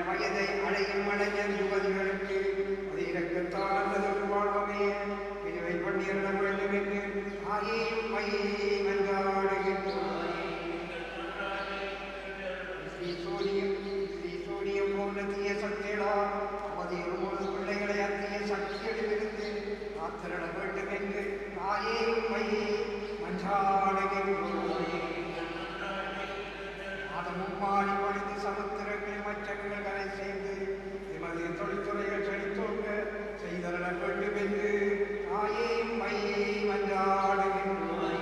வயதை அடையும் மலைஞர் யுவதிகளுக்கு இரக்கத்தால் வாழ்வமே பிரிவை பண்ணிட வேண்டும் என்று தாயையும் மையை மன்றாடுகின்றோம். ஸ்ரீசூரியம் போன்ற தீய சக்திகளா அவதியும் பிள்ளைகளை அத்தீய சக்திகளிலிருந்து காத்திட வேண்டும் என்று தாயையும் மையை மன்றாடுகின்றோம். மும்மாறி பொழுது சமுத்திரங்கள் மற்றங்கள் கரை செய்து எமது தொழில்துறைகள் செழித்தோங்க செய்தர வேண்டும் என்று தாயையும் மையை மன்றாடுகின்றோம்.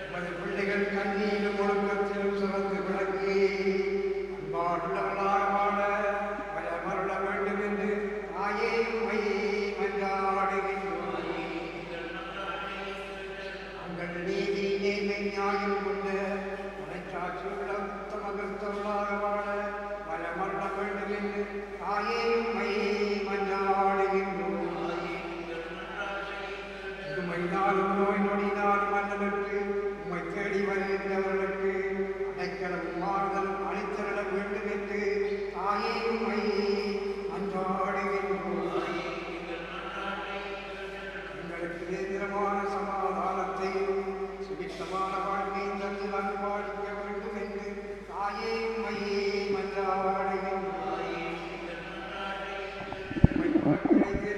எமது பிள்ளைகள் கண்ணீரும் ஒழுக்கத்திலும் சிறந்து விளங்கி அன்பாடுள்ளவர்களாக வாழ வளமருள வேண்டும் என்று தாயையும் மையை மன்றாடுகின்றோம். உங்கள் நீதி நேர்மை நியாயம் கொண்ட வாழ வளமருள வேண்டும் என்று தாயையும் மையை மன்றாடுகின்றோம். உம்மையினாலும் நோய் நொடினாலும் மன்னனுக்கு உம்மை தேடி வருகின்றவர்களுக்கு அடைக்கலம் மாறுதலும் அளித்தருள வேண்டும் என்று தாயையும் மையை மன்றாடுகின்றோம். எங்களுக்கு நிரந்தரமான சமாதானத்தையும் சுபித்தமான வாழ்க்கையும் தந்து அன்பாளிக்க வேண்டும் என்று தாயையும் மையை மன்றாடுகின்றோம்.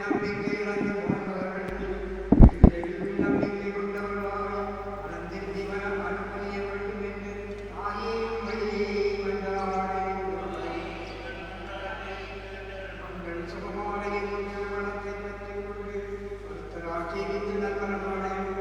நம்பிக்கை இழந்து போனவர்கள் நம்பிக்கை கொண்டவர்களாய் மனதில் ஜீவனம் அனுப்பணிய வேண்டும் என்று தாயையும் மையை மன்றாடுகின்றோம். உங்கள் சுகமான திருமணத்தை பெற்றுக் கொண்டு ஒருத்தராட்சி நல்வரமாடையும்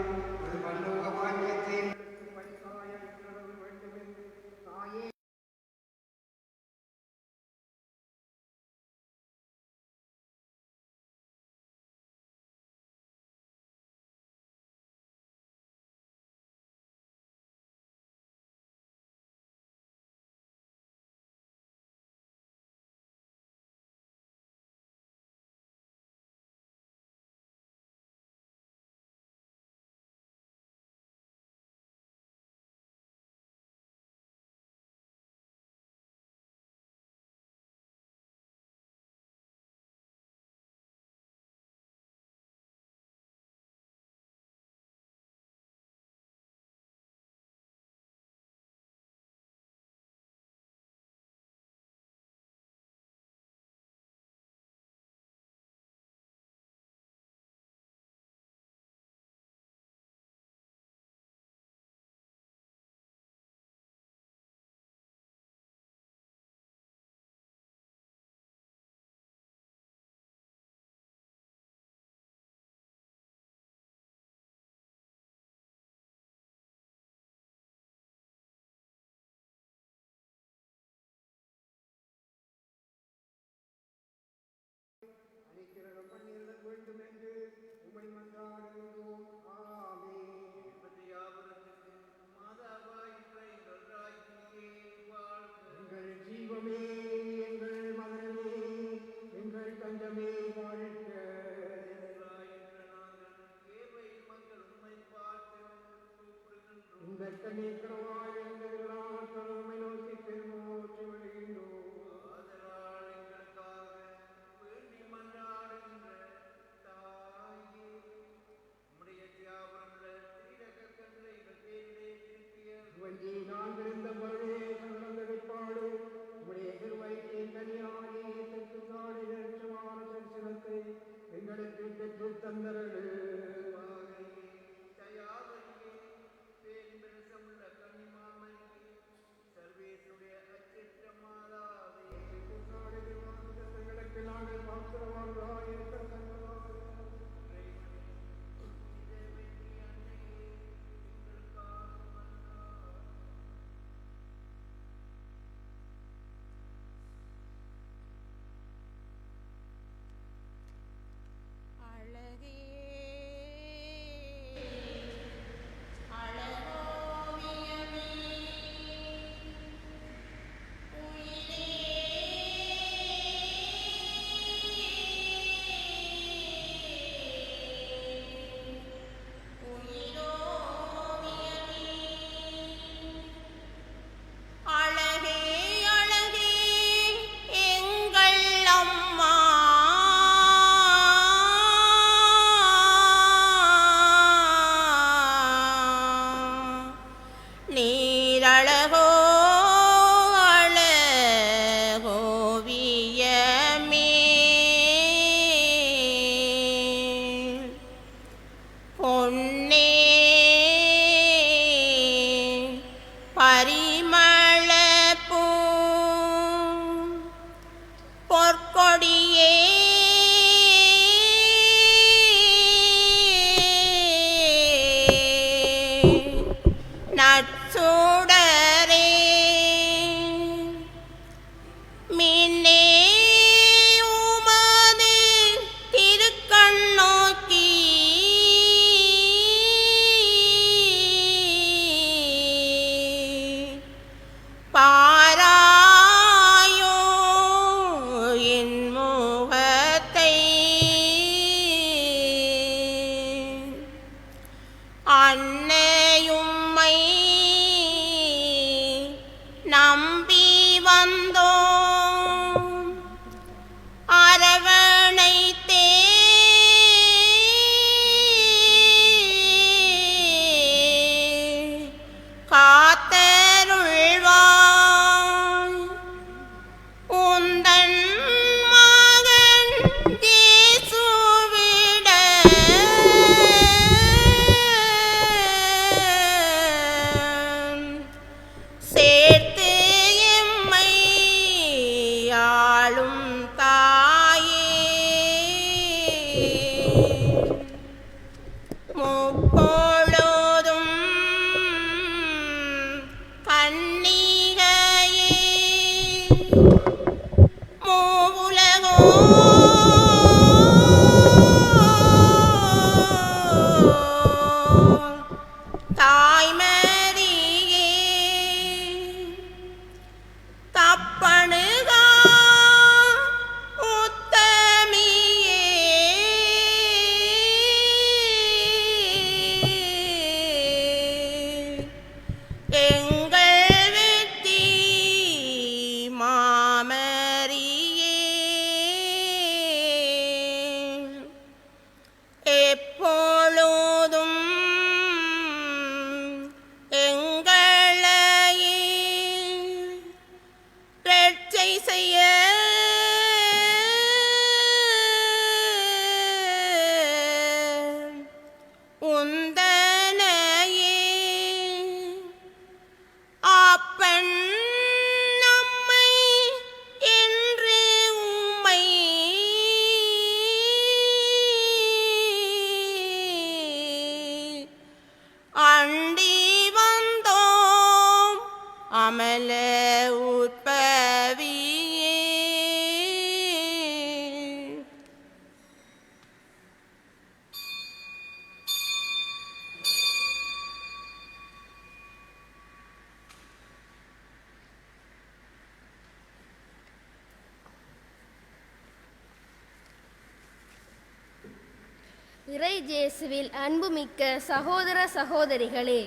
இறை இயேசுவில் அன்புமிக்க சகோதர சகோதரிகளே,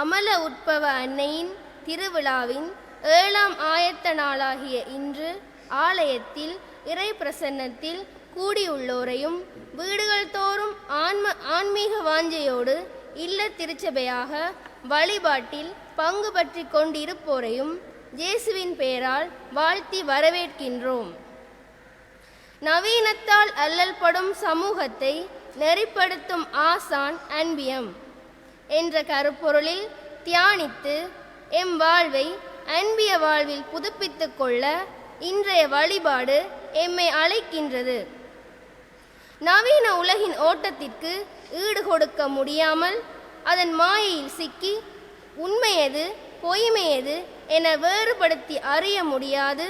அமல உட்பவ அன்னையின் திருவிழாவின் 7ஆம் ஆயத்த நாளாகிய இன்று ஆலயத்தில் இறை பிரசன்னத்தில் கூடியுள்ளோரையும் வீடுகள் தோறும் ஆன்மீக வாஞ்சையோடு இல்ல திருச்சபையாக வழிபாட்டில் பங்கு பற்றி கொண்டிருப்போரையும் இயேசுவின் பெயரால் வாழ்த்தி வரவேற்கின்றோம். நவீனத்தால் அல்லல்படும் சமூகத்தை நெறிப்படுத்தும் ஆசான் அன்பியம் என்ற கருப்பொருளில் தியானித்து எம் வாழ்வை அன்பிய வாழ்வில் புதுப்பித்துக் கொள்ள இன்றைய வழிபாடு எம்மை அழைக்கின்றது. நவீன உலகின் ஓட்டத்திற்கு ஈடு கொடுக்க முடியாமல் அதன் மாயையில் சிக்கி உண்மையது பொய்மையது என வேறுபடுத்தி அறிய முடியாது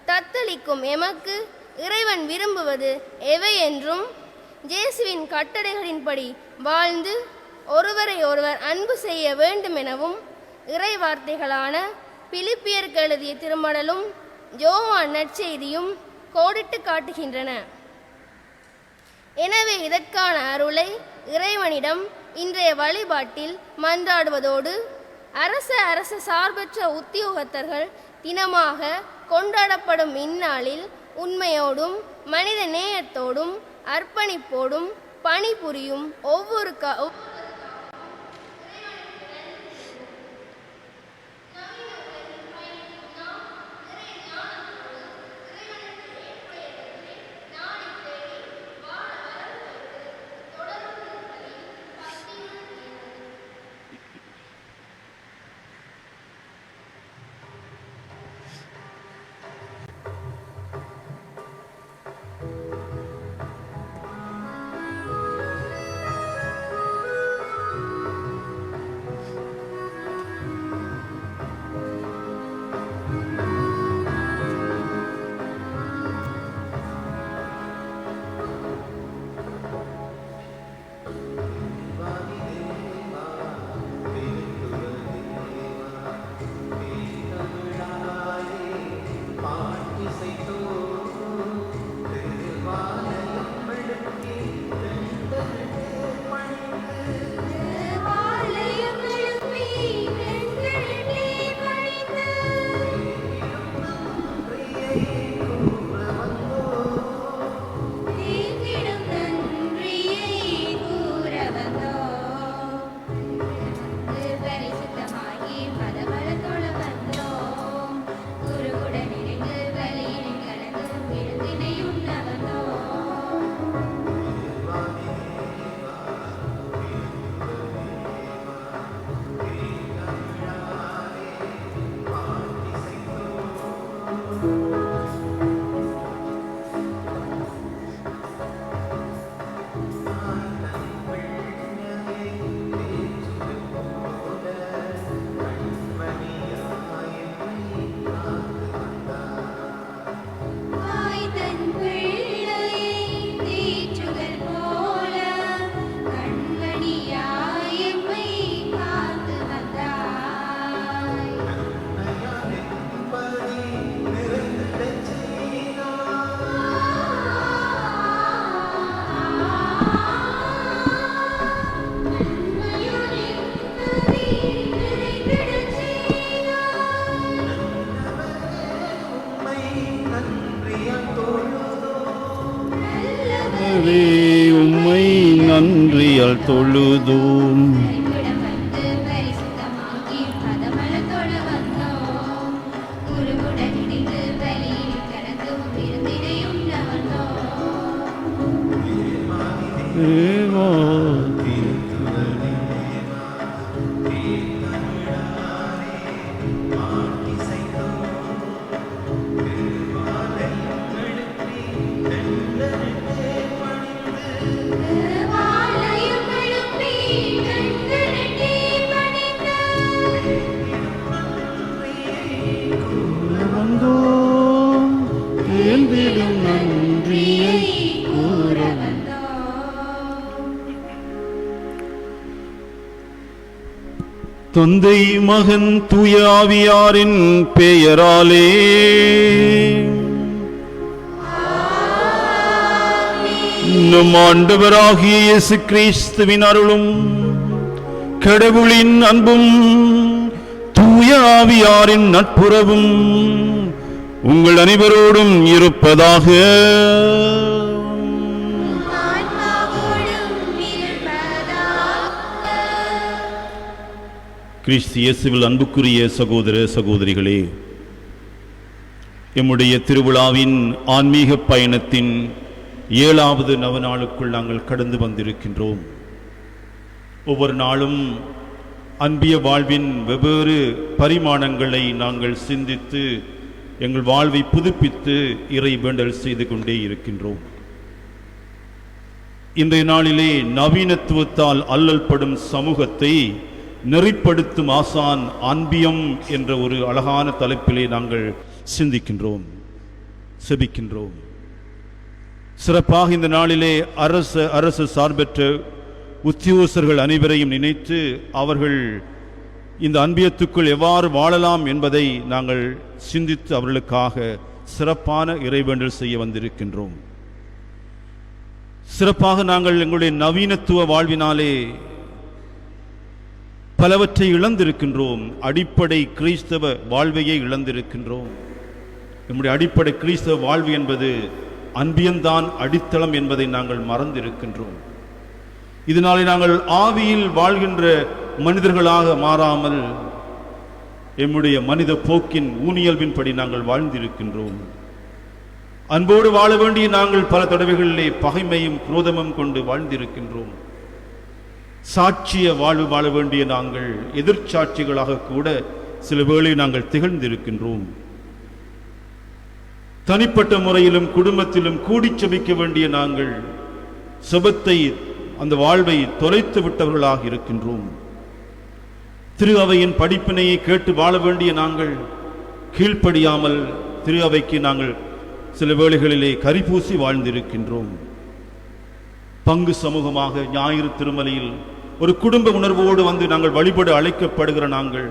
தத்தளிக்கும் எமக்கு இறைவன் விரும்புவது எவை என்றும் இயேசுவின் கட்டளைகளின்படி வாழ்ந்து ஒருவரை ஒருவர் அன்பு செய்ய வேண்டும் எனவும் இறை வார்த்தைகளான பிலிப்பியருக்கு எழுதிய திருமடலும் யோவான் நற்செய்தியும் கோடிட்டு காட்டுகின்றன. எனவே இதற்கான அருளை இறைவனிடம் இன்றைய வழிபாட்டில் மன்றாடுவதோடு அரச சார்பற்ற உத்தியோகத்தர்கள் தினமாக கொண்டாடப்படும் இந்நாளில் உண்மையோடும் மனித நேயத்தோடும் அர்ப்பணிப்போடும் பணிபுரியும் ஒவ்வொரு உம்மை நன்றியால் தொழுதோம். தந்தை மகன் தூய ஆவியாரின் பெயராலே நம் ஆண்டவராகிய இயேசு கிறிஸ்துவின் அருளும் கடவுளின் அன்பும் தூய ஆவியாரின் நட்புறவும் உங்கள் அனைவரோடும் இருப்பதாக. கிறிஸ்து இயேசுவில் அன்புக்குரிய சகோதர சகோதரிகளே, எம்முடைய திருவிழாவின் ஆன்மீக பயணத்தின் 7வது நவநாளுக்குள் நாங்கள் கடந்து வந்திருக்கின்றோம். ஒவ்வொரு நாளும் அன்பிய வாழ்வின் வெவ்வேறு பரிமாணங்களை நாங்கள் சிந்தித்து எங்கள் வாழ்வை புதுப்பித்து இறை வேண்டல் செய்து கொண்டே இருக்கின்றோம். இன்றைய நாளிலே நவீனத்துவத்தால் அல்லல் படும் சமூகத்தை நெறிப்படுத்தும் ஆசான் அன்பியம் என்ற ஒரு அழகான தலைப்பிலே நாங்கள் சிந்திக்கின்றோம், செபிக்கின்றோம். சிறப்பாக இந்த நாளிலே அரசு சார்பற்ற உத்தியோகஸ்தர்கள் அனைவரையும் நினைத்து அவர்கள் இந்த அன்பியத்துக்குள் எவ்வாறு வாழலாம் என்பதை நாங்கள் சிந்தித்து அவர்களுக்காக சிறப்பான இறைவேண்டல் செய்ய வந்திருக்கின்றோம். சிறப்பாக நாங்கள் எங்களுடைய நவீனத்துவ வாழ்வினாலே பலவற்றை இழந்திருக்கின்றோம். அடிப்படை கிறிஸ்தவ வாழ்வையே இழந்திருக்கின்றோம். நம்முடைய அடிப்படை கிறிஸ்தவ வாழ்வு என்பது அன்பியம்தான் அடித்தளம் என்பதை நாங்கள் மறந்திருக்கின்றோம். இதனாலே நாங்கள் ஆவியில் வாழ்கின்ற மனிதர்களாக மாறாமல் எம்முடைய மனித போக்கின் ஊனியல்பின்படி நாங்கள் வாழ்ந்திருக்கின்றோம். அன்போடு வாழ வேண்டிய நாங்கள் பல தடவைகளிலே பகைமையும் குரோதமும் கொண்டு வாழ்ந்திருக்கின்றோம். சாட்சிய வாழ்வு வாழ வேண்டிய நாங்கள் எதிர்ச்சாட்சிகளாக கூட சில வேளை நாங்கள் திகழ்ந்திருக்கின்றோம். தனிப்பட்ட முறையிலும் குடும்பத்திலும் கூடி செபிக்க வேண்டிய நாங்கள் செபத்தை, அந்த வாழ்வை தொலைத்து விட்டவர்களாக இருக்கின்றோம். திரு அவையின் படிப்பினையை கேட்டு வாழ வேண்டிய நாங்கள் கீழ்ப்படியாமல் திரு அவைக்கு நாங்கள் சில வேளைகளிலே கரிபூசி வாழ்ந்திருக்கின்றோம். பங்கு சமூகமாக ஞாயிறு திருமலையில் ஒரு குடும்ப உணர்வோடு வந்து நாங்கள் வழிபட அழைக்கப்படுகிற நாங்கள்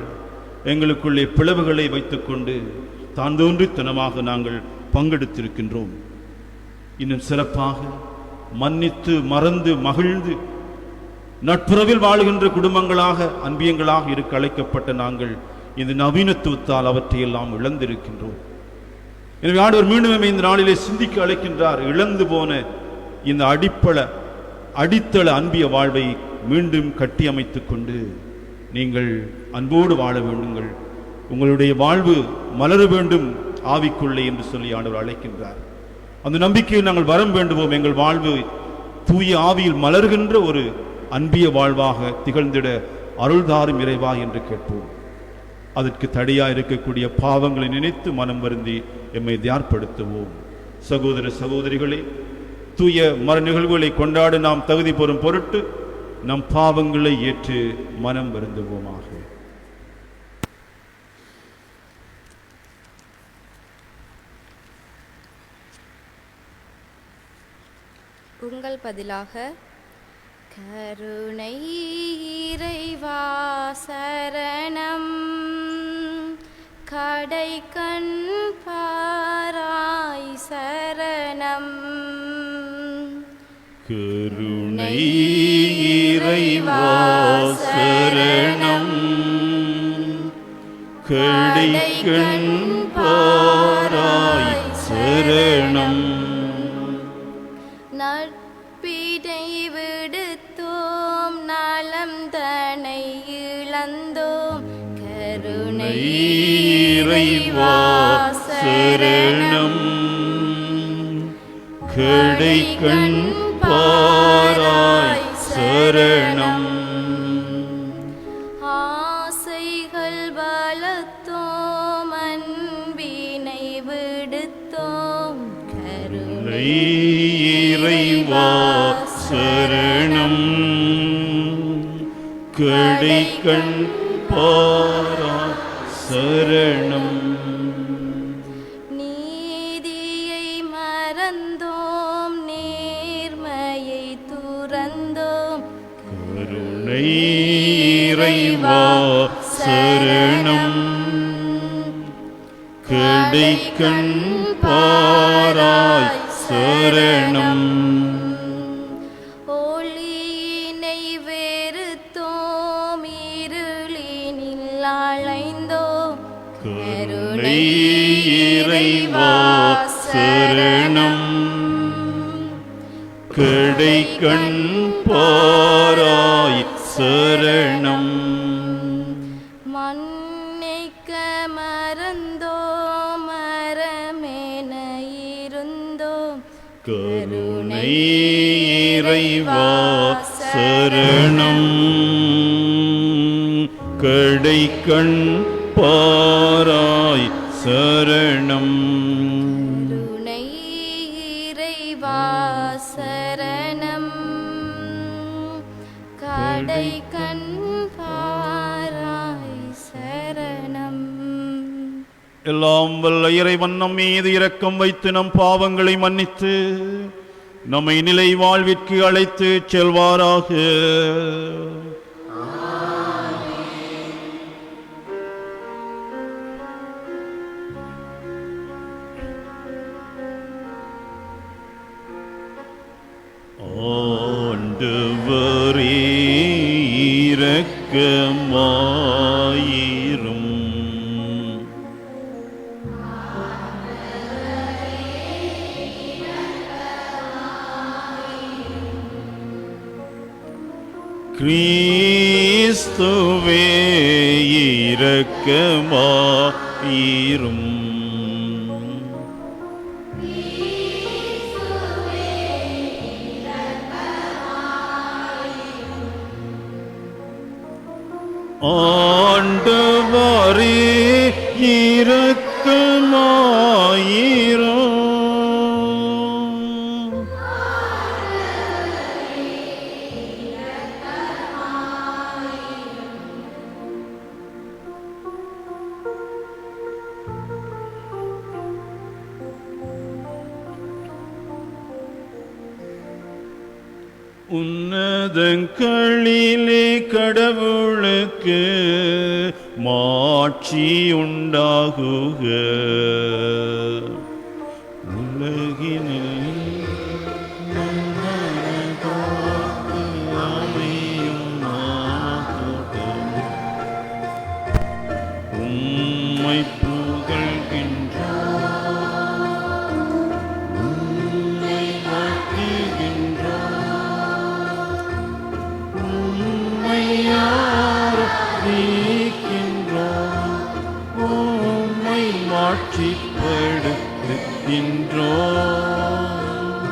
எங்களுக்குள்ளே பிளவுகளை வைத்துக்கொண்டு தான் தோன்றித்தனமாக நாங்கள் பங்கெடுத்திருக்கின்றோம். இன்னும் சிறப்பாக மன்னித்து மறந்து மகிழ்ந்து நட்புறவில் வாழுகின்ற குடும்பங்களாக அன்பியங்களாக இருக்க அழைக்கப்பட்ட நாங்கள் இந்த நவீனத்துவத்தால் அவற்றையெல்லாம் இழந்திருக்கின்றோம். எனவே ஆண்டவர் மீண்டும் இந்த நாளிலே சிந்திக்க அழைக்கின்றார். இழந்து போன இந்த அடித்தள அன்பிய வாழ்வை மீண்டும் கட்டி அமைத்துக் கொண்டு நீங்கள் அன்போடு வாழ வேண்டுங்கள், உங்களுடைய வாழ்வு மலர வேண்டும் ஆவிக்குள்ளே என்று சொல்லி ஆண்டவர் அழைக்கின்றார். அந்த நம்பிக்கையில் நாங்கள் வரம் வேண்டுவோம். எங்கள் வாழ்வு தூய ஆவியில் மலர்கின்ற ஒரு அன்பிய வாழ்வாக திகழ்ந்திட அருள்தாரும் இறைவா என்று கேட்போம். அதற்கு தடையாக இருக்கக்கூடிய பாவங்களை நினைத்து மனம் வருந்தி எம்மை தியார்படுத்துவோம். சகோதர சகோதரிகளே, தூய மர நிகழ்வுகளை கொண்டாட நாம் தகுதி பெறும் பொருட்டு நம் பாவங்களை ஏற்று மனம் வருந்துவோமாக. உங்கள் பதிலாக கருணை இறைவா சரணம், கடைக்கண் பாராய் சரணம். கருணை இறைவா சரணம், கடைக்கண் பாராய் சரணம். நட்பினை விடுத்தோம் நலம் தனை இழந்தோம், கருணை இறைவா சரணம், கடைக்கண் பாராய் சரணம். ஆசைகள் பலத்தோம் அன்பினை விடுத்தோம், கருணை இறைவா சரணம், கடைக்கண் பாராய் சரணம். நீதியை மறந்தோம் நேர்மையை துறந்தோம், கருணை இறைவா சரணம், கடைக்கண் பாராய் சரணம். ஒளியினை வெறுத்தோம் இருளினில் அலைந்தோம், கருணை இறைவா சரணம், கடைக்கண் பாராய் சரணம். மன்னிக்க மறந்தோம் மரமென இருந்தோம், கருணை இறைவா சரணம், கடைக்கண் பாராய் சரணம். சரணம் கடை கண் பாராய் சரணம். எல்லாம் வல்ல இறைவன் நம் மீது இரக்கம் வைத்து நம் பாவங்களை மன்னித்து நம்மை நிலை வாழ்விற்கு அழைத்து செல்வாராக. ஆண்டவரே இரக்கமாயிரும். கிறிஸ்துவே இரக்கமாயிரும். ஆண்டவரே இரக்கமாயிரும். உன்னதங்களிலே கடவுளுக்கு மாட்சி உண்டாகுக. உலகினில் உம்மை புகழ்கின்றோம், உம்மை வாழ்த்துகின்றோம், உம்மை ஆராதிக்கின்றோம், உம்மை மாட்சிப்படுத்துகின்றோம்.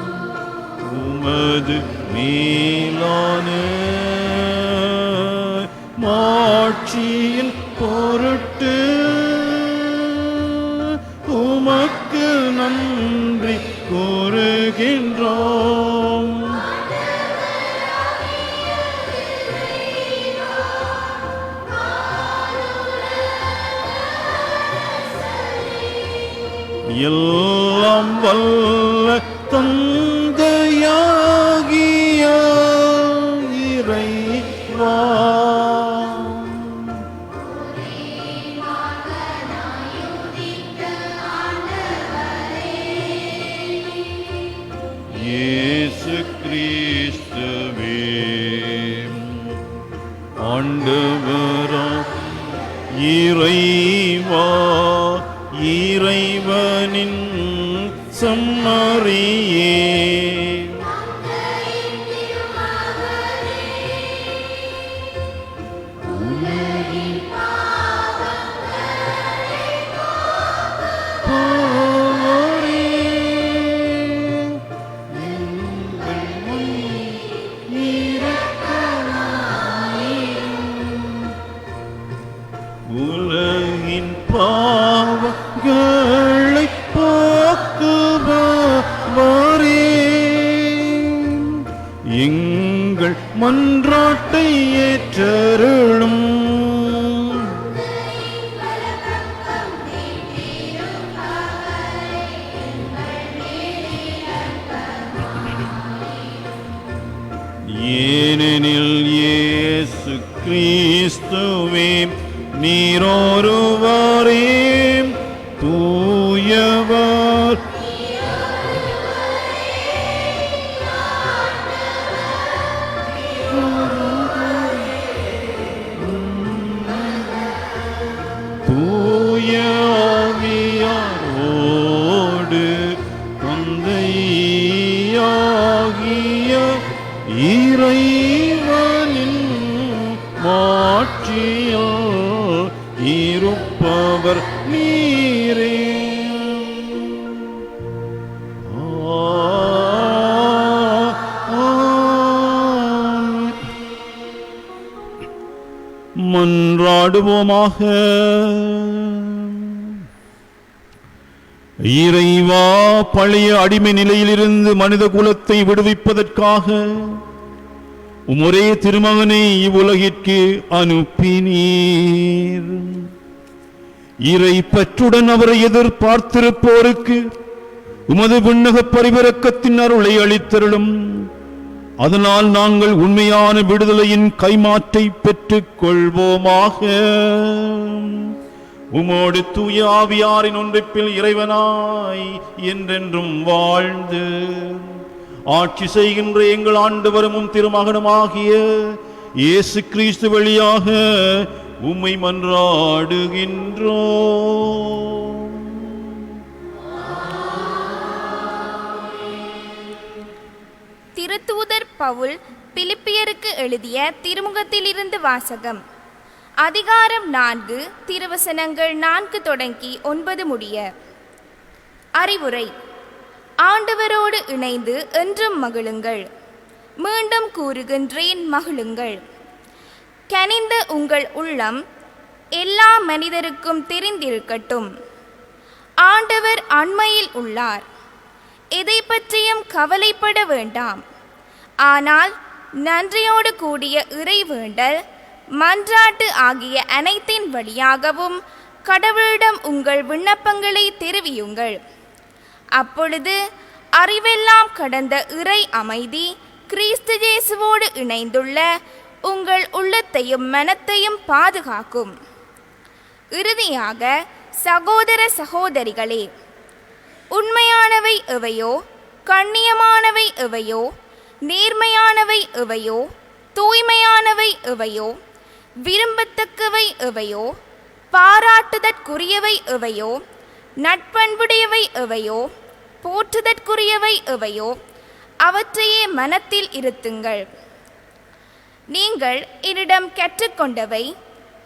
உமது மேலான மாட்சியின் பொருட்டு உமக்கு நன்றி கூறுகின்றோம். எல்லாம் வல்ல தந்தையாகிய இறைவா, இயேசு கிறிஸ்துவே ஆண்டவரா இறைவா, இறைவனின் சம்மறியே, உலகின் பாவங்களை போக்குபவரே, எங்கள் மன்றாட்டை ஏற்றருளும். ஏனெனில் இயேசு கிறிஸ்துவே நீரொருவரே தூயவர், தூய ஆவியாரோடு தந்தையாகிய இறைவனின் மாட்சியில் இருப்பவர் நீரே. மன்றாடுவோமாக. இறைவா, பழைய அடிமை நிலையிலிருந்து மனித குலத்தை விடுவிப்பதற்காக உம்முடைய திருமகனை இவ்வுலகிற்கு அனுப்பினீர். இறை பற்றுடன் அவரை எதிர்பார்த்திருப்போருக்கு உமது விண்ணக பரிவிரக்கத்தின் அருளை அளித்தருளும். அதனால் நாங்கள் உண்மையான விடுதலையின் கைமாற்றை பெற்றுக் கொள்வோமாக. உமோடு தூய ஆவியாரின் ஒன்றிப்பில் இறைவனாய் என்றென்றும் வாழ்ந்து ஆட்சி செய்கின்ற எங்கள் ஆண்டவரும் திருமகனுமாகிய இயேசு கிறிஸ்து வழியாக உம்மை மன்றாடுகின்றோம். திருத்தூதர் பவுல் பிலிப்பியருக்கு எழுதிய திருமுகத்திலிருந்து வாசகம். அதிகாரம் 4, திருவசனங்கள் 4 தொடங்கி 9 முடிய. அறிவுரை. ஆண்டவரோடு இணைந்து என்றும் மகிழுங்கள். மீண்டும் கூறுகின்றேன், மகிழுங்கள். கனிந்த உங்கள் உள்ளம் எல்லா மனிதருக்கும் தெரிந்திருக்கட்டும். ஆண்டவர் அண்மையில் உள்ளார். எதை பற்றியும் கவலைப்பட வேண்டாம். ஆனால் நன்றியோடு கூடிய இறைவேண்டல், மன்றாட்டு ஆகிய அனைத்தின் வழியாகவும் கடவுளிடம் உங்கள் விண்ணப்பங்களை தெரிவியுங்கள். அப்பொழுது அறிவெல்லாம் கடந்த இறை அமைதி கிறிஸ்து இயேசுவோடு இணைந்துள்ள உங்கள் உள்ளத்தையும் மனத்தையும் பாதுகாக்கும். இறுதியாக, சகோதர சகோதரிகளே, உண்மையானவை எவையோ, கண்ணியமானவை எவையோ, நேர்மையானவை எவையோ, தூய்மையானவை எவையோ, விரும்பத்தக்கவை எவையோ, பாராட்டுதற்குரியவை எவையோ, நட்பண்புடையவை எவையோ, போற்றுதற்குரியவை எவையோ, அவற்றையே மனத்தில் இருத்துங்கள். நீங்கள் என்னிடம் கற்றுக்கொண்டவை,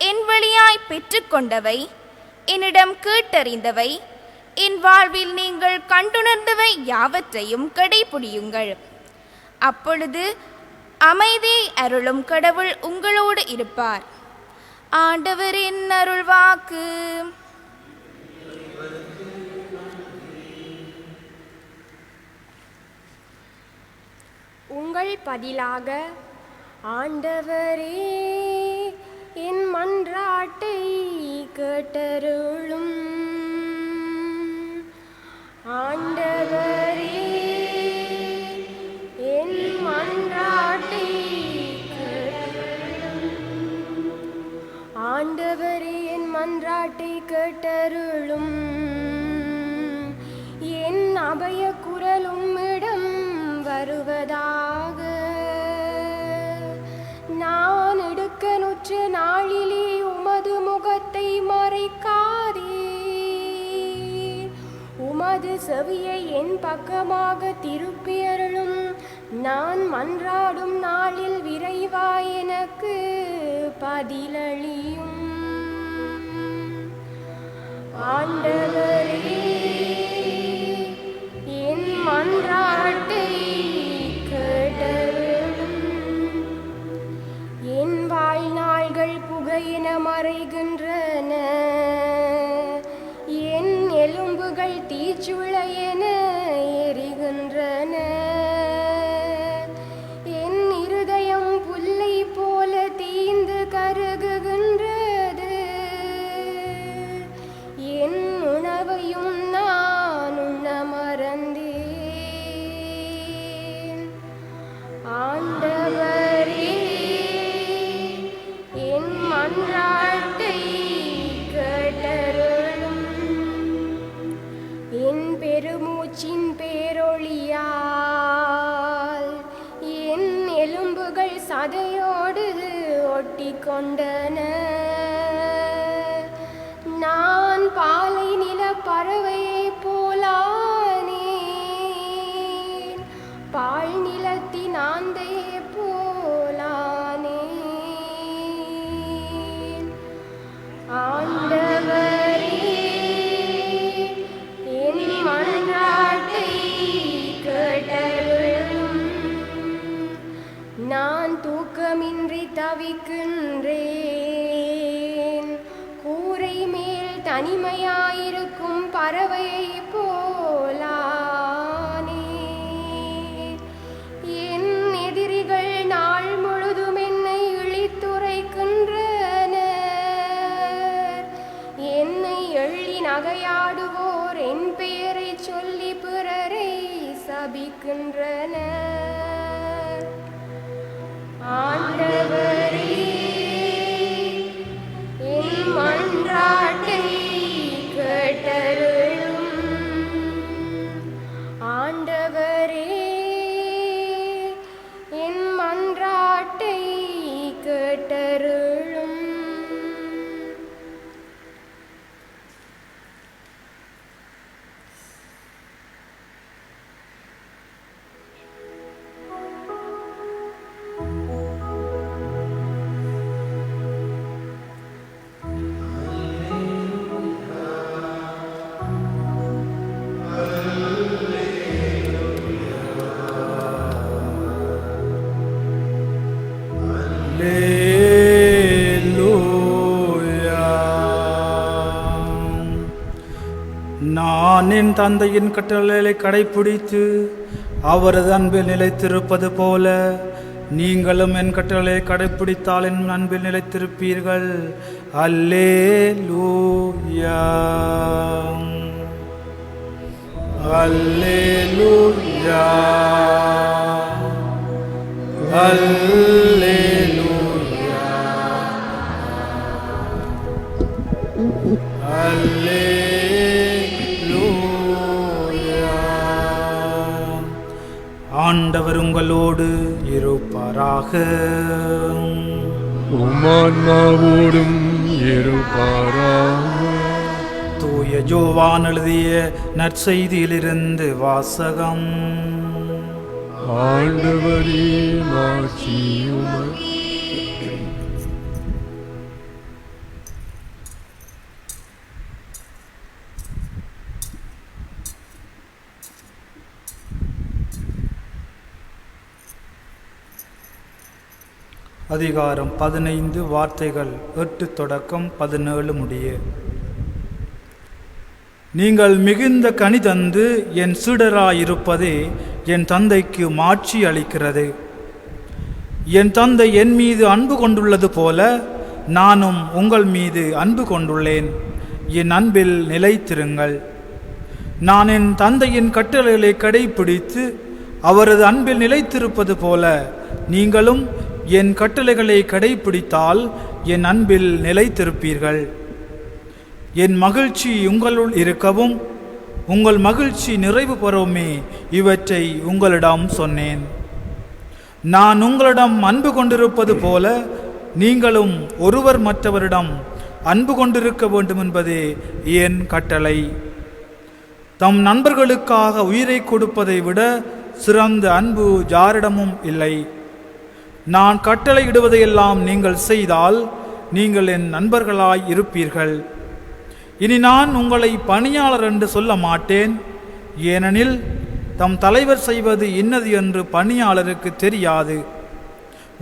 என் வழியாய் பெற்றுக்கொண்டவை, என்னிடம் கேட்டறிந்தவை, என் வாழ்வில் நீங்கள் கண்டுணர்ந்தவை யாவற்றையும் கடைபிடியுங்கள். அப்பொழுது அமைதியை அருளும் கடவுள் உங்களோடு இருப்பார். ஆண்டவரின் அருள் வாக்கு. உங்கள் பதிலாக, ஆண்டவரே என் மன்றாட்டை கேட்டருளும். ஆண்டவரே என் மன்றாட்டை கேட்டருளும். ஆண்டவரே என் மன்றாட்டை கேட்டருளும். என் அபய குரலும் இடம் வருவதாக. நான் எடுக்கனுற்ற நாளிலே உமது முகத்தை மறைக்காதே. உமது செவியை என் பக்கமாக திருப்பியருளும். நான் மன்றாடும் நாளில் விரைவாய் எனக்கு பதிலளியும். ஆண்டவரே என் மன்றாட்டை கேட்டருளும். என் வாழ்நாள்கள் புகையின மறைகின்றன. என் எலும்புகள் தீச்சுளையென எரிகின்றன. என் இருதயம் புல்லை போல தீந்து கருகுகின்றது. என் உணவையும் நான் உண்ண மறந்தேன். ஆண்டவரே என் மன்றாட்டை கேட்டருளும். என் பெருமூச்சின் பேரொளியால் என் எலும்புகள் சதையோடு ஒட்டி கொண்டன. நான் பாலை நில பறவையை போலானேன். பால் நிலத்தின் ஆந்தையை போலானேன். ஆண்டவரே என் மன்றாட்டை கேட்டருளும். நான் தூக்கமின்றி தவிக்கின்றேன். கூரை மேல் தனிமையாயிருக்கும் பறவையை போல பரிதபிக்கின்றனர். ஆண்டவரே, என் மன்றாட்டை கேட்டருளும். ஆண்டவரே, என் மன்றாட்டை கேட்டருளும். நான் என் தந்தையின் கட்டளைகளை கடைப்பிடித்து அவரது அன்பில் நிலைத்திருப்பது போல நீங்களும் என் கட்டளையை கடைப்பிடித்தால் என் அன்பில் நிலைத்திருப்பீர்கள். அல்லேலூயா, அல்லேலூயா, அல்லேலூயா, அல்லேலூயா. ஆண்டவர் உங்களோடு இருப்பாராக. உம்மான்மாவோடும் இருப்பாராக. தூய யோவான் எழுதிய நற்செய்தியிலிருந்து வாசகம். ஆண்டவரே, மாட்சி உமக்கு. அதிகாரம் 15 வார்த்தைகள் 8 தொடக்கம் 17 முடிய. நீங்கள் மிகுந்த கனி தந்து என் சீடராயிருப்பதே என் தந்தைக்கு மாட்சி அளிக்கிறது. என் தந்தை என் மீது அன்பு கொண்டுள்ளது போல நானும் உங்கள் மீது அன்பு கொண்டுள்ளேன். என் அன்பில் நிலைத்திருங்கள். நான் என் தந்தையின் கட்டளைகளை கடைப்பிடித்து அவரது அன்பில் நிலைத்திருப்பது போல நீங்களும் என் கட்டளைகளை கடைப்பிடித்தால் என் அன்பில் நிலைத்திருப்பீர்கள். என் மகிழ்ச்சி உங்களுள் இருக்கவும் உங்கள் மகிழ்ச்சி நிறைவு பெறவுமே இவற்றை உங்களிடம் சொன்னேன். நான் உங்களிடம் அன்பு கொண்டிருப்பது போல நீங்களும் ஒருவர் மற்றவரிடம் அன்பு கொண்டிருக்க வேண்டும் என்பதே என் கட்டளை. தம் நண்பர்களுக்காக உயிரை கொடுப்பதை விட சிறந்த அன்பு யாரிடமும் இல்லை. நான் கட்டளையிடுவதையெல்லாம் நீங்கள் செய்தால் நீங்கள் என் நண்பர்களாய் இருப்பீர்கள். இனி நான் உங்களை பணியாளர் என்று சொல்ல மாட்டேன். ஏனெனில் தம் தலைவர் செய்வது இன்னது என்று பணியாளருக்கு தெரியாது.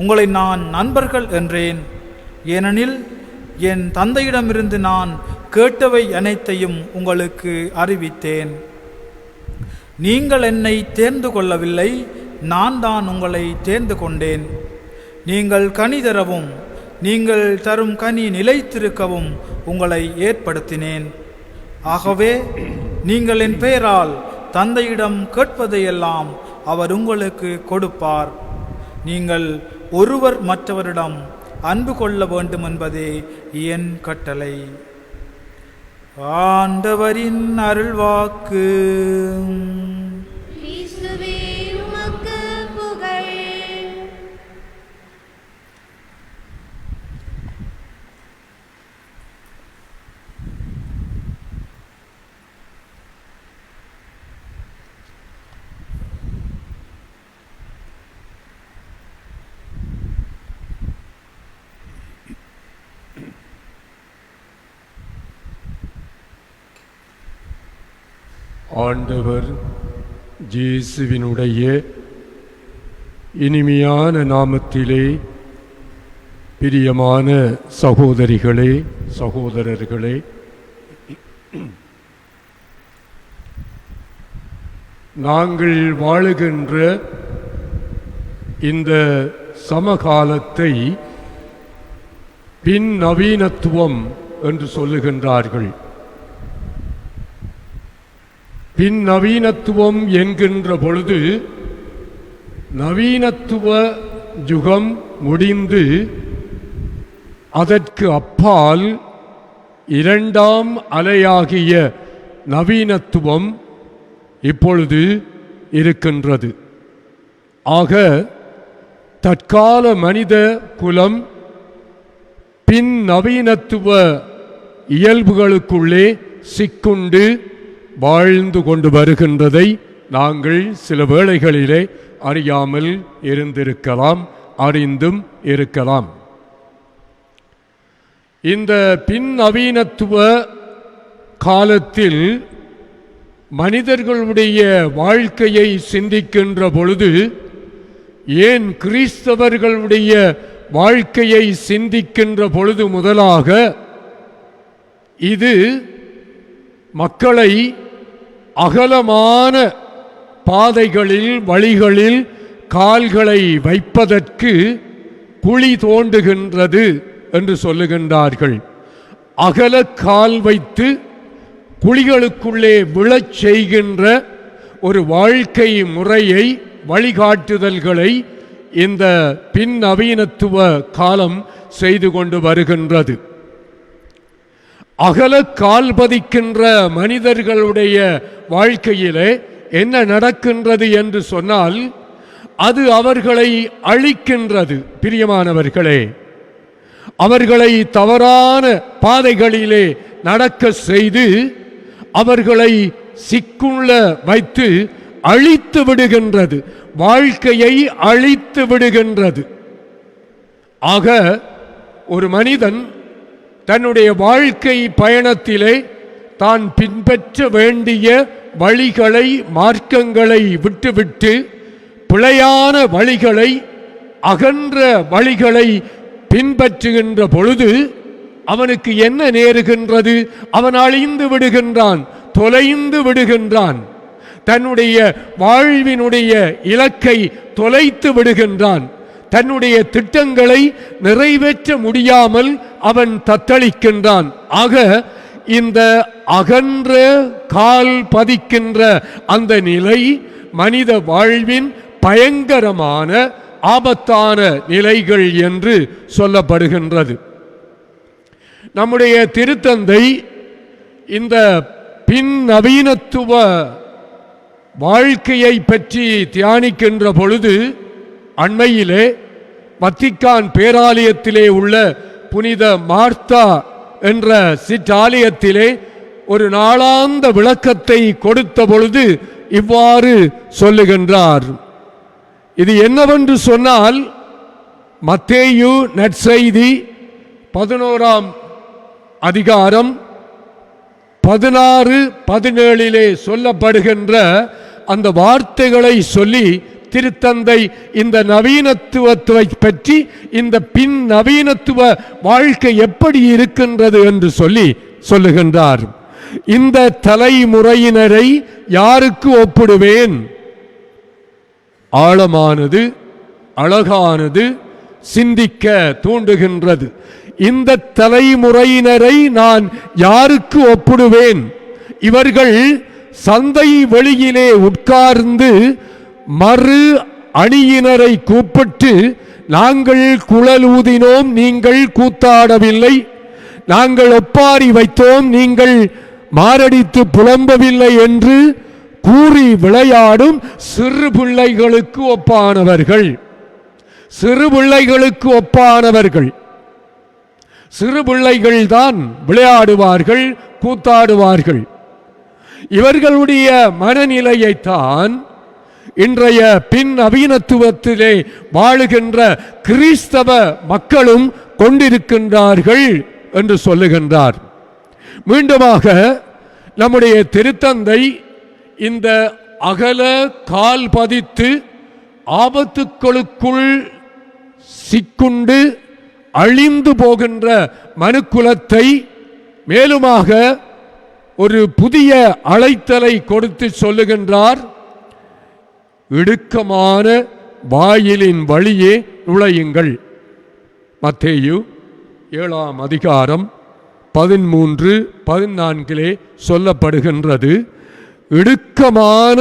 உங்களை நான் நண்பர்கள் என்றேன். ஏனெனில் என் தந்தையிடமிருந்து நான் கேட்டவை அனைத்தையும் உங்களுக்கு அறிவித்தேன். நீங்கள் என்னை தேர்ந்து கொள்ளவில்லை, நான் தான் உங்களை தேர்ந்து கொண்டேன். நீங்கள் கனி தரவும் நீங்கள் தரும் கனி நிலைத்திருக்கவும் உங்களை ஏற்படுத்தினேன். ஆகவே நீங்கள் என் பெயரால் தந்தையிடம் கேட்பதையெல்லாம் அவர் உங்களுக்கு கொடுப்பார். நீங்கள் ஒருவர் மற்றவரிடம் அன்பு கொள்ள வேண்டும் என்பதே என் கட்டளை. ஆண்டவரின் அருள்வாக்கு. ஆண்டவர் இயேசுவினுடைய இனிமையான நாமத்திலே பிரியமான சகோதரிகளே, சகோதரர்களே, நாங்கள் வாழுகின்ற இந்த சமகாலத்தை பின் நவீனத்துவம் என்று சொல்லுகின்றார்கள். பின் நவீனத்துவம் என்கின்ற பொழுது நவீனத்துவ யுகம் முடிந்து அதற்கு அப்பால் இரண்டாம் அலையாகிய நவீனத்துவம் இப்பொழுது இருக்கின்றது. ஆக தற்கால மனித குலம் பின் நவீனத்துவ இயல்புகளுக்குள்ளே சிக்குண்டு வாழ்ந்து கொண்டு வருகின்றதை நாங்கள் சில வேளைகளிலே அறியாமல் இருந்திருக்கலாம், அறிந்தும் இருக்கலாம். இந்த பின் நவீனத்துவ காலத்தில் மனிதர்களுடைய வாழ்க்கையை சிந்திக்கின்ற பொழுது, ஏன் கிறிஸ்தவர்களுடைய வாழ்க்கையை சிந்திக்கின்ற பொழுது முதலாக இது மக்களை அகலமான பாதைகளில் வழிகளில் கால்களை வைப்பதற்கு குழி தோண்டுகின்றது என்று சொல்லுகின்றார்கள். அகல கால் வைத்து குழிகளுக்குள்ளே விழச் செய்கின்ற ஒரு வாழ்க்கை முறையை, வழிகாட்டுதல்களை இந்த பின் நவீனத்துவ காலம் செய்து கொண்டு வருகின்றது. அகல கால் பதிக்கின்ற மனிதர்களுடைய வாழ்க்கையிலே என்ன நடக்கின்றது என்று சொன்னால், அது அவர்களை அழிக்கின்றது. பிரியமானவர்களே, அவர்களை தவறான பாதைகளிலே நடக்க செய்து அவர்களை சிக்குள்ள வைத்து அழித்து விடுகின்றது, வாழ்க்கையை அழித்து விடுகின்றது. ஆக ஒரு மனிதன் தன்னுடைய வாழ்க்கை பயணத்திலே தான் பின்பற்ற வேண்டிய வழிகளை, மார்க்கங்களை விட்டுவிட்டு பிழையான வழிகளை, அகன்ற வழிகளை பின்பற்றுகின்ற பொழுது அவனுக்கு என்ன நேருகின்றது? அவன் அழிந்து விடுகின்றான், தொலைந்து விடுகின்றான், தன்னுடைய வாழ்வினுடைய இலக்கை தொலைத்து விடுகின்றான், தன்னுடைய திட்டங்களை நிறைவேற்ற முடியாமல் அவன் தத்தளிக்கின்றான். ஆக இந்த அகன்ற கால் பதிக்கின்ற அந்த நிலை மனித வாழ்வின் பயங்கரமான ஆபத்தான நிலைகள் என்று சொல்லப்படுகின்றது. நம்முடைய திருத்தந்தை இந்த பின் நவீனத்துவ வாழ்க்கையை பற்றி தியானிக்கின்ற பொழுது, அண்மையிலே வத்திக்கான் பேராலயத்திலே உள்ள புனித மார்த்தா என்ற சிற்றாலயத்திலே ஒரு நாளாந்த விளக்கத்தை கொடுத்த பொழுது இவ்வாறு சொல்லுகின்றார். இது என்னவென்று சொன்னால், மத்தேயு நற்செய்தி 11ஆம் அதிகாரம் 16-17 சொல்லப்படுகின்ற அந்த வார்த்தைகளை சொல்லி திருத்தந்தை இந்த நவீனத்துவத்தை பற்றி, இந்த பின் நவீனத்துவ வாழ்க்கை எப்படி இருக்கின்றது என்று சொல்லுகின்றார். இந்த தலைமுறையினரை யாருக்கு ஒப்பிடுவேன்? ஆழமானது, அழகானது, சிந்திக்க தூண்டுகின்றது. இந்த தலைமுறையினரை நான் யாருக்கு ஒப்பிடுவேன்? இவர்கள் சந்தை வெளியிலே உட்கார்ந்து மறு அணியினரை கூப்பிட்டு, நாங்கள் குழல் ஊதினோம், நீங்கள் கூத்தாடவில்லை, நாங்கள் ஒப்பாரி வைத்தோம், நீங்கள் மாரடித்து புலம்பவில்லை என்று கூறி விளையாடும் சிறு பிள்ளைகளுக்கு ஒப்பானவர்கள். சிறு பிள்ளைகளுக்கு ஒப்பானவர்கள். சிறு பிள்ளைகள் தான் விளையாடுவார்கள், கூத்தாடுவார்கள். இவர்களுடைய மனநிலையைத்தான் இன்றைய பின் நவீனத்துவத்திலே வாழுகின்ற கிறிஸ்தவ மக்களும் கொண்டிருக்கின்றார்கள் என்று சொல்லுகின்றார். மீண்டுமாக நம்முடைய திருத்தந்தை இந்த அகல கால் பதித்து ஆபத்துக்களுக்குள் சிக்குண்டு அழிந்து போகின்ற மனுக்குலத்தை மேலுமாக ஒரு புதிய அழைத்தலை கொடுத்து சொல்லுகின்றார். இடுக்கமான வாயிலின் வழியே நுழையுங்கள். மத்தேயு 7ஆம் அதிகாரம் 13-14 சொல்லப்படுகின்றது. இடுக்கமான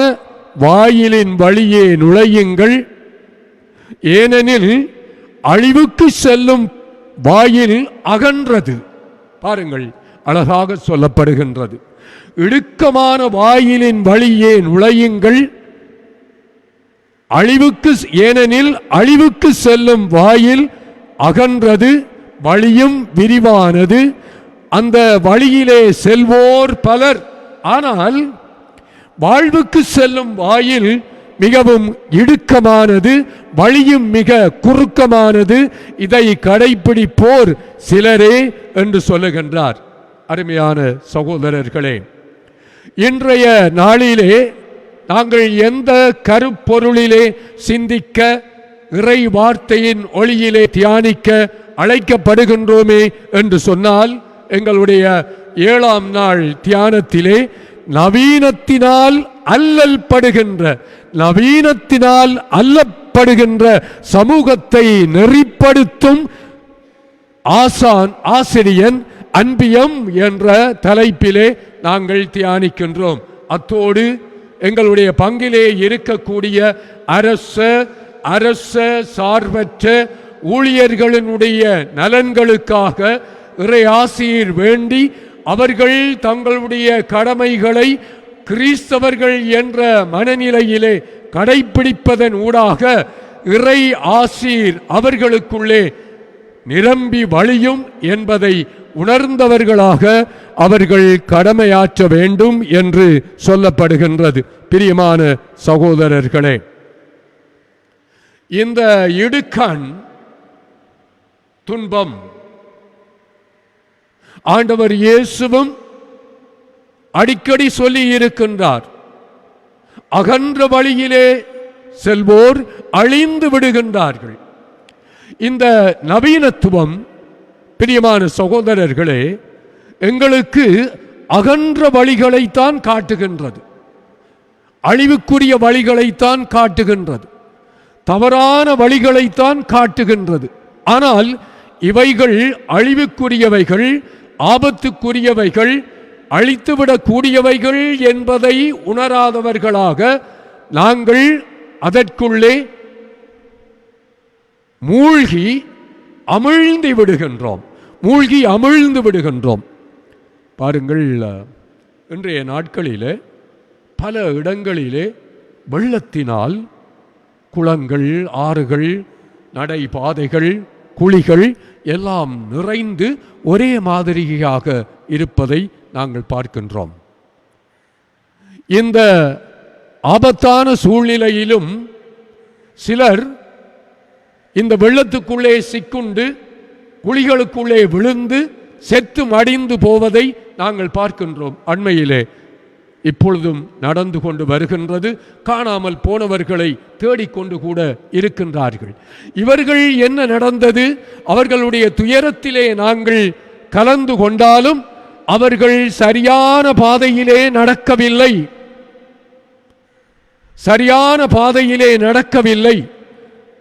வாயிலின் வழியே நுழையுங்கள், ஏனெனில் அழிவுக்கு செல்லும் வாயில் அகன்றது. பாருங்கள், அழகாக சொல்லப்படுகின்றது. இடுக்கமான வாயிலின் வழியே நுழையுங்கள், ஏனெனில் அழிவுக்கு செல்லும் வாயில் அகன்றது, வழியும் விரிவானது, அந்த வழியிலே செல்வோர் பலர். ஆனால் வாழ்வுக்கு செல்லும் வாயில் மிகவும் இடுக்கமானது, வழியும் மிக குறுக்கமானது, இதை கடைப்பிடிப்போர் சிலரே என்று சொல்லுகின்றார். அருமையான சகோதரர்களே, இன்றைய நாளிலே நாங்கள் எந்த கருப்பொருளிலே சிந்திக்க, இறை வார்த்தையின் ஒளியிலே தியானிக்க அழைக்கப்படுகின்றோமே என்று சொன்னால், எங்களுடைய 7ஆம் நாள் தியானத்திலே நவீனத்தினால் அல்லப்படுகின்ற சமூகத்தை நெறிப்படுத்தும் ஆசிரியன் அன்பியம் என்ற தலைப்பிலே நாங்கள் தியானிக்கின்றோம். அத்தோடு எங்களுடைய பங்கிலே இருக்கக்கூடிய அரச சார்பற்ற ஊழியர்களினுடைய நலன்களுக்காக இறை ஆசிரியர் வேண்டி அவர்கள் தங்களுடைய கடமைகளை கிறிஸ்தவர்கள் என்ற மனநிலையிலே கடைப்பிடிப்பதன் ஊடாக இறை ஆசிரியர் அவர்களுக்குள்ளே நிரம்பி வழியும் என்பதை உணர்ந்தவர்களாக அவர்கள் கடமையாற்ற வேண்டும் என்று சொல்லப்படுகின்றது. பிரியமான சகோதரர்களே, இந்த இடுக்கண் துன்பம் ஆண்டவர் இயேசுவும் அடிக்கடி சொல்லி இருக்கின்றார். அகன்ற வழியிலே செல்வோர் அழிந்து விடுகின்றார்கள். இந்த நவீனத்துவம், பிரியமான சகோதரர்களே, எங்களுக்கு அகன்ற வழிகளைத்தான் காட்டுகின்றது, அழிவுக்குரிய வழிகளைத்தான் காட்டுகின்றது, தவறான வழிகளைத்தான் காட்டுகின்றது. ஆனால் இவைகள் அழிவுக்குரியவைகள், ஆபத்துக்குரியவைகள், அழித்துவிடக்கூடியவைகள் என்பதை உணராதவர்களாக நாங்கள் அதற்குள்ளே மூழ்கி அமிழ்ந்து விடுகின்றோம். பாருங்கள், இன்றைய நாட்களிலே பல இடங்களிலே வெள்ளத்தினால் குளங்கள், ஆறுகள், நடைபாதைகள், குழிகள் எல்லாம் நிறைந்து ஒரே மாதிரியாக இருப்பதை நாங்கள் பார்க்கின்றோம். இந்த ஆபத்தான சூழ்நிலையிலும் சிலர் இந்த வெள்ளத்துக்குள்ளே சிக்குண்டு குழிகளுக்குள்ளே விழுந்து செத்து மடிந்து போவதை நாங்கள் பார்க்கின்றோம். அண்மையிலே இப்பொழுதும் நடந்து கொண்டு வருகின்றது. காணாமல் போனவர்களை தேடிக்கொண்டு கூட இருக்கின்றார்கள். இவர்கள் என்ன நடந்தது? அவர்களுடைய துயரத்திலே நாங்கள் கலந்து கொண்டாலும் அவர்கள் சரியான பாதையிலே நடக்கவில்லை.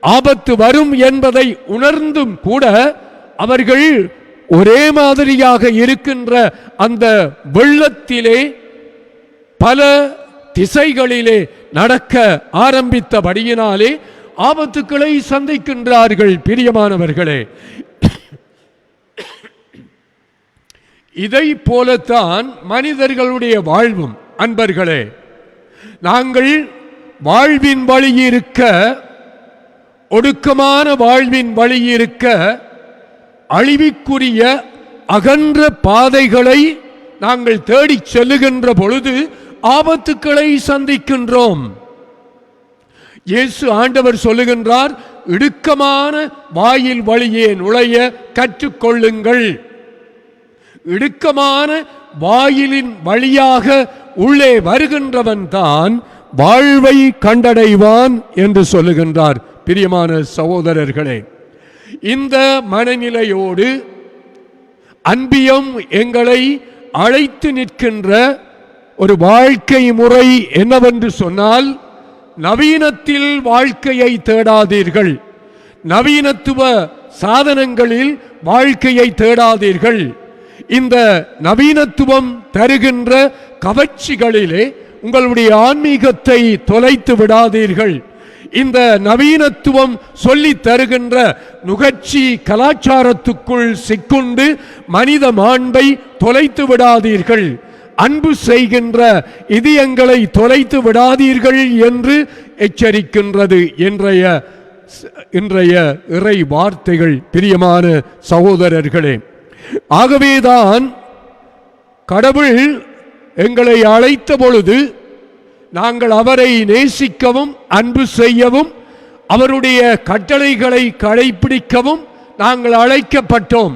ஆபத்து வரும் என்பதை உணர்ந்தும் கூட அவர்கள் ஒரே மாதிரியாக இருக்கின்ற அந்த வெள்ளத்திலே பல திசைகளிலே நடக்க ஆரம்பித்தபடியினாலே ஆபத்துக்களை சந்திக்கின்றார்கள். பிரியமானவர்களே, இதை போலத்தான் மனிதர்களுடைய வாழ்வும். அன்பர்களே, நாங்கள் வாழ்வின் வழி இருக்க, ஒடுக்கமான வாழ்வின் வழி இருக்க, அழிவுக்குரிய அகன்ற பாதைகளை நாங்கள் தேடிச் செல்லுகின்ற பொழுது ஆபத்துக்களை சந்திக்கின்றோம். இயேசு ஆண்டவர் சொல்லுகின்றார், இடுக்கமான வாயில் வழியே நுழைய கற்றுக்கொள்ளுங்கள். இடுக்கமான வாயிலின் வழியாக உள்ளே வருகின்றவன் தான் வாழ்வை கண்டடைவான் என்று சொல்லுகின்றார். பிரியமான சகோதரர்களே, இந்த மனநிலையோடு அன்பியம் எங்களை அழைத்து நிற்கின்ற ஒரு வாழ்க்கை முறை என்னவென்று சொன்னால், நவீனத்தில் வாழ்க்கையை தேடாதீர்கள், நவீனத்துவ சாதனங்களில் வாழ்க்கையை தேடாதீர்கள். இந்த நவீனத்துவம் தருகின்ற கவர்ச்சிகளிலே உங்களுடைய ஆன்மீகத்தை தொலைத்து விடாதீர்கள். இந்த நவீனத்துவம் சொல்லி தருகின்ற நுகர்ச்சி கலாச்சாரத்துக்குள் சிக்குண்டு மனித மாண்பை தொலைத்து விடாதீர்கள். அன்பு செய்கின்ற இதயங்களை தொலைத்து விடாதீர்கள் என்று எச்சரிக்கின்றது இன்றைய இறை வார்த்தைகள். பிரியமான சகோதரர்களே, ஆகவேதான் கடவுள் எங்களை அழைத்த பொழுது நாங்கள் அவரை நேசிக்கவும் அன்பு செய்யவும் அவருடைய கட்டளைகளை கடைபிடிக்கவும் நாங்கள் அழைக்கப்பட்டோம்.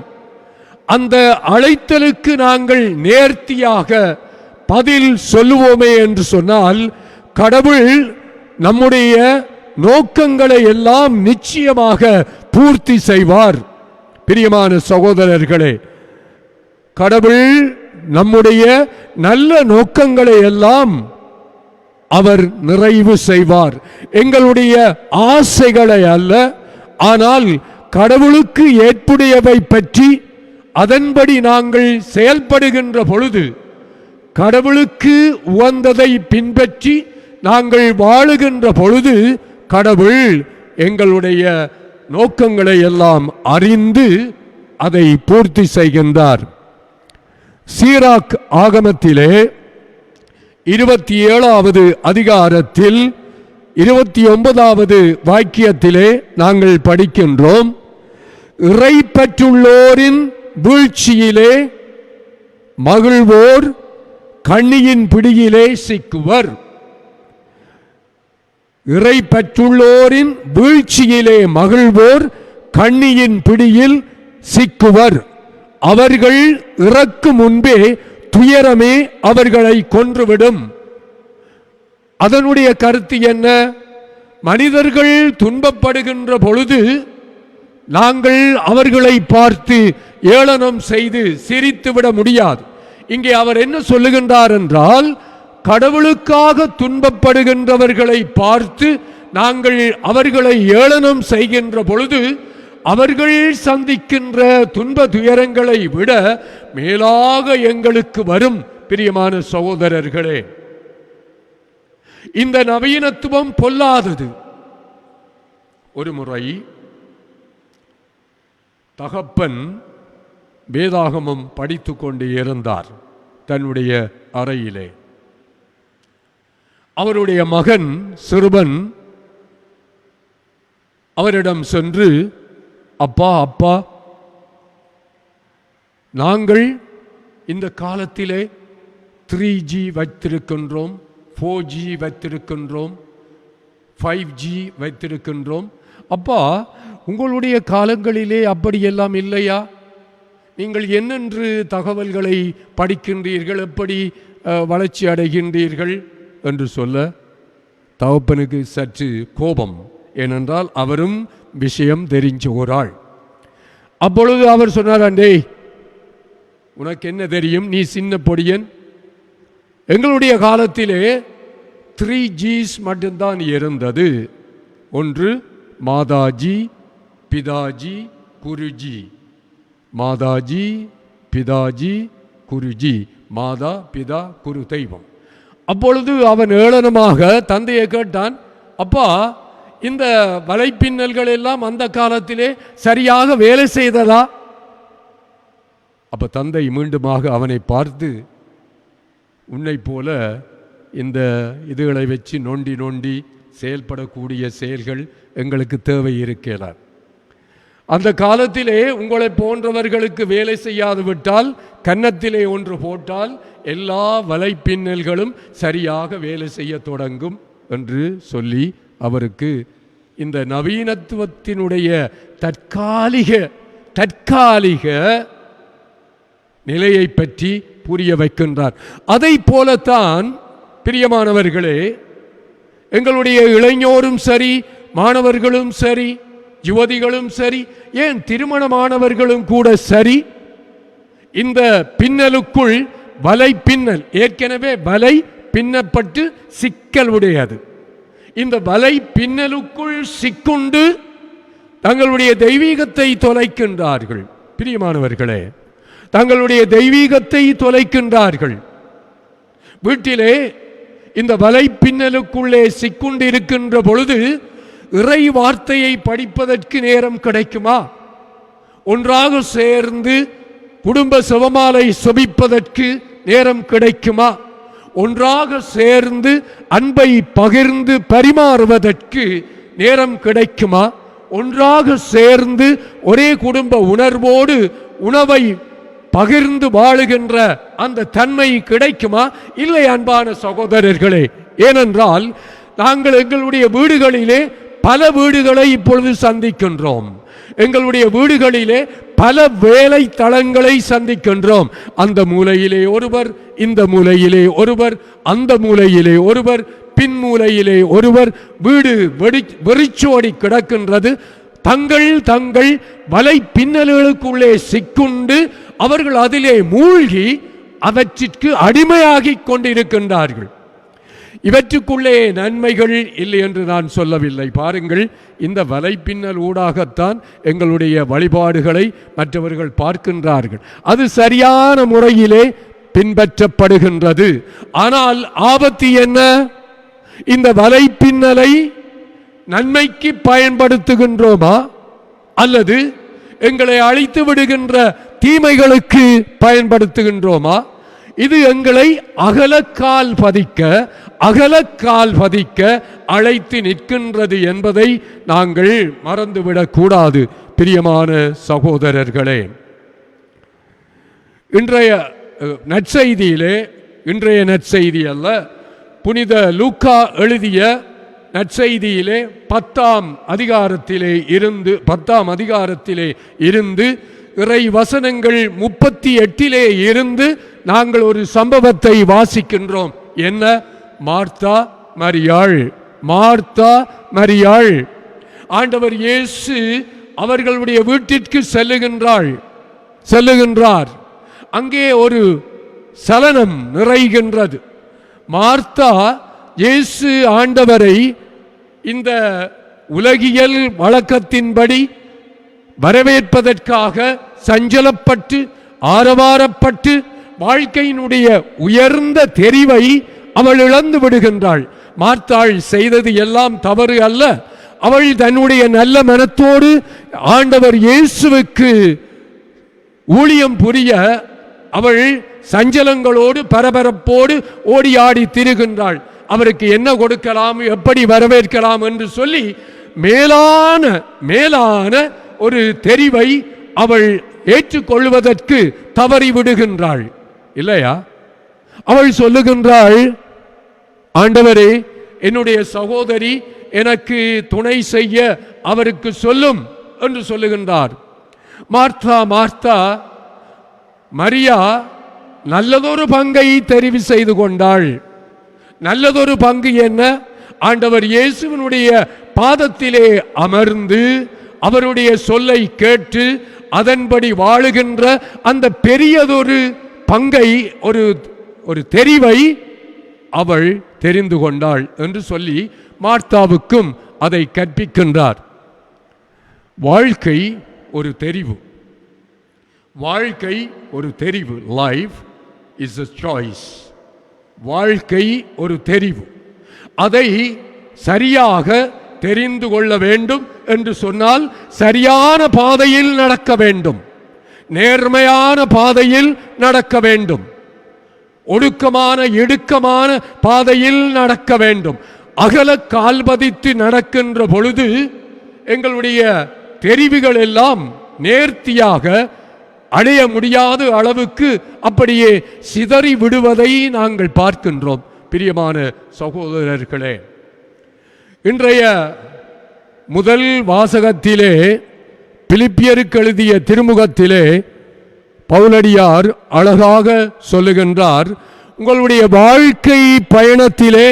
அந்த அழைத்தலுக்கு நாங்கள் நேர்த்தியாக பதில் சொல்லுவோமே என்று சொன்னால் கடவுள் நம்முடைய நோக்கங்களை எல்லாம் நிச்சயமாக பூர்த்தி செய்வார். பிரியமான சகோதரர்களே, கடவுள் நம்முடைய நல்ல நோக்கங்களை எல்லாம் அவர் நிறைவு செய்வார். எங்களுடைய ஆசைகளை அல்ல, ஆனால் கடவுளுக்கு ஏற்புடையவை பற்றி அதன்படி நாங்கள் செயல்படுகின்ற பொழுது, கடவுளுக்கு உகந்ததை பின்பற்றி நாங்கள் வாழுகின்ற பொழுது கடவுள் எங்களுடைய நோக்கங்களை எல்லாம் அறிந்து அதை பூர்த்தி செய்கின்றார். சீராக் ஆகமத்திலே 27வது அதிகாரத்தில் 29வது வாக்கியத்திலே நாங்கள் படிக்கின்றோம், இறை பற்றுள்ளோரின் வீழ்ச்சியிலே மகிழ்வோர் கண்ணியின் பிடியிலே சிக்குவர். இறை பற்றுள்ளோரின் வீழ்ச்சியிலே மகிழ்வோர் கண்ணியின் பிடியில் சிக்குவர். அவர்கள் இறக்கும் முன்பே துயரமே அவர்களை கொன்றுவிடும். அதனுடைய கருத்து என்ன? மனிதர்கள் துன்பப்படுகின்ற பொழுது நாங்கள் அவர்களை பார்த்து ஏளனம் செய்து சிரித்துவிட முடியாது. இங்கே அவர் என்ன சொல்லுகின்றார் என்றால், கடவுளுக்காக துன்பப்படுகின்றவர்களை பார்த்து நாங்கள் அவர்களை ஏளனம் செய்கின்ற பொழுது அவர்கள் சந்திக்கின்ற துன்ப துயரங்களை விட மேலாக எங்களுக்கு வரும். பிரியமான சகோதரர்களே, இந்த நவீனத்துவம் பொல்லாதது. ஒரு முறை தகப்பன் வேதாகமம் படித்து கொண்டு இருந்தார் தன்னுடைய அறையிலே. அவருடைய மகன் சிறுவன் அவரிடம் சென்று, அப்பா அப்பா, நாங்கள் இந்த காலத்திலே 3G வைத்திருக்கின்றோம், 4G வைத்திருக்கின்றோம், 5G வைத்திருக்கின்றோம். அப்பா, உங்களுடைய காலங்களிலே அப்படியெல்லாம் இல்லையா? நீங்கள் என்னென்று தகவல்களை படிக்கின்றீர்கள், எப்படி வளர்ச்சி அடைகின்றீர்கள் என்று சொல்ல தகப்பனுக்கு சற்று கோபம். ஏனென்றால் அவரும் விஷயம் தெரிஞ்ச ஒரு ஆள். அப்பொழுது அவர் சொன்னார், அண்டே, உனக்கு என்ன தெரியும், நீ சின்ன பொடியன். எங்களுடைய காலத்திலே 3Gs மட்டும்தான் இருந்தது. ஒன்று மாதாஜி, பிதாஜி, குருஜி. மாதாஜி, பிதாஜி, குருஜி. மாதா, பிதா, குரு, தெய்வம். அப்பொழுது அவன் ஏளனமாக தந்தையை கேட்டான், அப்பா, இந்த வலைப்பின்னல்கள் எல்லாம் அந்த காலத்திலே சரியாக வேலை செய்ததா? அப்ப தந்தை மீண்டுமாக அவனை பார்த்து, உன்னை போல இந்த இதுகளை வச்சு நொண்டி நொண்டி செயல்படக்கூடிய செயல்கள் எங்களுக்கு தேவை இருக்கிறார். அந்த காலத்திலே உங்களை போன்றவர்களுக்கு வேலை செய்யாது விட்டால் கன்னத்திலே ஒன்று போட்டால் எல்லா வலைப்பின்னல்களும் சரியாக வேலை செய்ய தொடங்கும் என்று சொல்லி அவருக்கு இந்த நவீனத்துவத்தினுடைய தற்காலிக நிலையை பற்றி புரிய வைக்கின்றார். அதை போலத்தான் பிரியமானவர்களே, எங்களுடைய இளைஞரும் சரி, மாணவர்களும் சரி, யுவதிகளும் சரி, ஏன் திருமணமானவர்களும் கூட சரி, இந்த பின்னலுக்குள் வலை பின்னல், ஏற்கனவே வலை பின்னப்பட்டு சிக்கல் உடையது. இந்த வலை பின்னலுக்குள் சிக்குண்டு தங்களுடைய தெய்வீகத்தை தொலைக்கின்றார்கள். பிரியமானவர்களே, தங்களுடைய தெய்வீகத்தை தொலைக்கின்றார்கள். வீட்டிலே இந்த வலைப்பின்னலுக்குள்ளே சிக்குண்டிருக்கின்ற பொழுது இறை வார்த்தையை படிப்பதற்கு நேரம் கிடைக்குமா? ஒன்றாக சேர்ந்து குடும்ப செபமாலை செபிப்பதற்கு நேரம் கிடைக்குமா? ஒன்றாக சேர்ந்து அன்பை பகிர்ந்து பரிமாறுவதற்கு நேரம் கிடைக்குமா? ஒன்றாக சேர்ந்து ஒரே குடும்ப உணர்வோடு உணவை பகிர்ந்து வாழுகின்ற அந்த தன்மை கிடைக்குமா? இல்லை அன்பான சகோதரர்களே. ஏனென்றால் நாங்கள் எங்களுடைய வீடுகளிலே பல வீடுகளை இப்பொழுது சந்திக்கின்றோம். எங்களுடைய வீடுகளிலே பல வேலை தளங்களை சந்திக்கின்றோம். அந்த மூலையிலே ஒருவர், இந்த மூலையிலே ஒருவர், அந்த மூலையிலே ஒருவர், பின் மூலையிலே ஒருவர். வீடு வெறிச்சோடி கிடக்கின்றது. தங்கள் வலை பின்னல்களுக்குள்ளே சிக்குண்டு அவர்கள் அதிலே மூழ்கி அவற்றிற்கு அடிமையாகி கொண்டிருக்கின்றார்கள். இவற்றுக்குள்ளே நன்மைகள் இல்லை என்று நான் சொல்லவில்லை. பாருங்கள், இந்த வலைப்பின்னல் ஊடாகத்தான் எங்களுடைய வழிபாடுகளை மற்றவர்கள் பார்க்கின்றார்கள். அது சரியான முறையிலே பின்பற்றப்படுகின்றது. ஆனால் ஆபத்து என்ன? இந்த வலைப்பின்னலை நன்மைக்கு பயன்படுத்துகின்றோமா அல்லது எங்களை அழித்து விடுகின்ற தீமைகளுக்கு பயன்படுத்துகின்றோமா? இது எங்களை அகலக்கால் பதிக்க அழைத்து நிற்கின்றது என்பதை நாங்கள் மறந்துவிடக் கூடாது. பிரியமான சகோதரர்களே, இன்றைய நற்செய்தி அல்ல, புனித லூக்கா எழுதிய நற்செய்தியிலே 10ஆம் அதிகாரத்திலே இருந்து இறை வசனங்கள் 38 இருந்து நாங்கள் ஒரு சம்பவத்தை வாசிக்கின்றோம். என்ன? மார்த்தா மரியாள். ஆண்டவர் இயேசு அவர்களுடைய வீட்டிற்கு செல்லுகின்றார். அங்கே ஒரு சலனம் நிறைகின்றது. மார்த்தா இயேசு ஆண்டவரை இந்த உலகியல் வழக்கத்தின்படி வரவேற்பதற்காக சஞ்சலப்பட்டு ஆரவாரப்பட்டு வாழ்க்கையினுடைய உயர்ந்த தெரிவை அவள் இழந்து விடுகின்றாள். மார்த்தாள் செய்தது எல்லாம் தவறு அல்ல. அவள் தன்னுடைய நல்ல மனத்தோடு ஆண்டவர் இயேசுவுக்கு ஊழியம் புரிய அவள் சஞ்சலங்களோடு பரபரப்போடு ஓடி ஆடி திரிகின்றாள். அவருக்கு என்ன கொடுக்கலாம், எப்படி வரவேற்கலாம் என்று சொல்லி மேலான ஒரு தெரிவை அவள் ஏற்றுக்கொள்வதற்கு தவறிவிடுகின்றாள். இல்லையா? அவள் சொல்லுகின்றாள், ஆண்டவரே, என்னுடைய சகோதரி எனக்கு துணை செய்ய அவருக்கு சொல்லும் என்று சொல்லுகின்றார். மார்த்தா மரியா நல்லதொரு பங்கை தெரிவு செய்து கொண்டாள். நல்லதொரு பங்கு என்ன? ஆண்டவர் இயேசுவினுடைய பாதத்திலே அமர்ந்து அவருடைய சொல்லை கேட்டு அதன்படி வாழுகின்ற அந்த பெரியதொரு பங்கை, ஒரு தெரிவை அவள் தெரிந்து கொண்டாள் என்று சொல்லி மார்த்தாவுக்கும் அதை கற்பிக்கின்றார். வாழ்க்கை ஒரு தெரிவு. Life is a choice. வாழ்க்கை ஒரு தெரிவு. அதை சரியாக தெரிந்து கொள்ள வேண்டும் என்று சொன்னால் சரியான பாதையில் நடக்க வேண்டும், நேர்மையான பாதையில் நடக்க வேண்டும், ஒடுக்கமான இடுக்கமான பாதையில் நடக்க வேண்டும். அகல கால் பதித்து நடக்கின்ற பொழுது எங்களுடைய தெரிவுகள் எல்லாம் நேர்த்தியாக அடைய முடியாத அளவுக்கு அப்படியே சிதறி விடுவதை நாங்கள் பார்க்கின்றோம். பிரியமான சகோதரர்களே, இன்றைய முதல் வாசகத்திலே பிலிப்பியருக்கு எழுதிய திருமுகத்திலே பவுலடியார் அழகாக சொல்லுகின்றார், உங்களுடைய வாழ்க்கை பயணத்திலே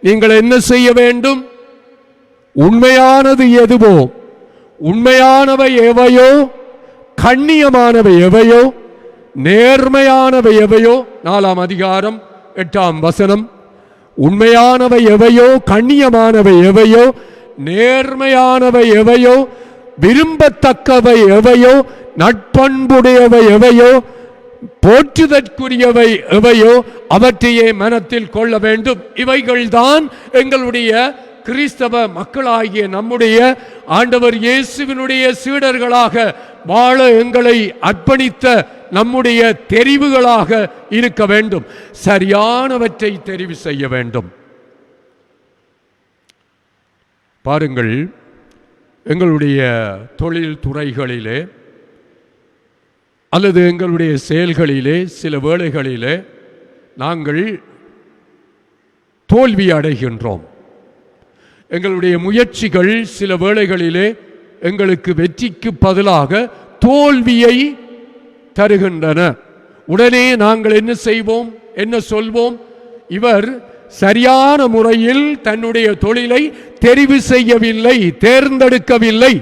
நீங்கள் என்ன செய்ய வேண்டும்? உண்மையானது எதுவோ, உண்மையானவை எவையோ, கண்ணியமானவை எவையோ, நேர்மையானவை எவையோ, 4ஆம் அதிகாரம் 8ஆம் வசனம், உண்மையானவை எவையோ, கண்ணியமானவை எவையோ, நேர்மையானவை எவையோ, விரும்பத்தக்கவை எவையோ, நட்பண்புடையவை எவையோ, போற்றுதற்குரியவை எவையோ அவற்றையே மனத்தில் கொள்ள வேண்டும். இவைகள்தான் எங்களுடைய கிறிஸ்தவ மக்களாகிய நம்முடைய ஆண்டவர் இயேசுவினுடைய சீடர்களாக வாழ எங்களை அர்ப்பணித்த நம்முடைய தெரிவுகளாக இருக்க வேண்டும். சரியானவற்றை தெரிவு செய்ய வேண்டும். பாருங்கள், எங்களுடைய தொழில் துறைகளிலே அல்லது எங்களுடைய செயல்களிலே சில வேளைகளிலே நாங்கள் தோல்வி அடைகின்றோம். எங்களுடைய முயற்சிகள் சில வேளைகளிலே எங்களுக்கு வெற்றிக்கு பதிலாக தோல்வியை தருகின்றன. உடனே நாங்கள் என்ன செய்வோம், என்ன சொல்வோம்? இவர் சரியான முறையில் தன்னுடைய தொழிலை தெரிவு செய்யவில்லை, தேர்ந்தெடுக்கவில்லை.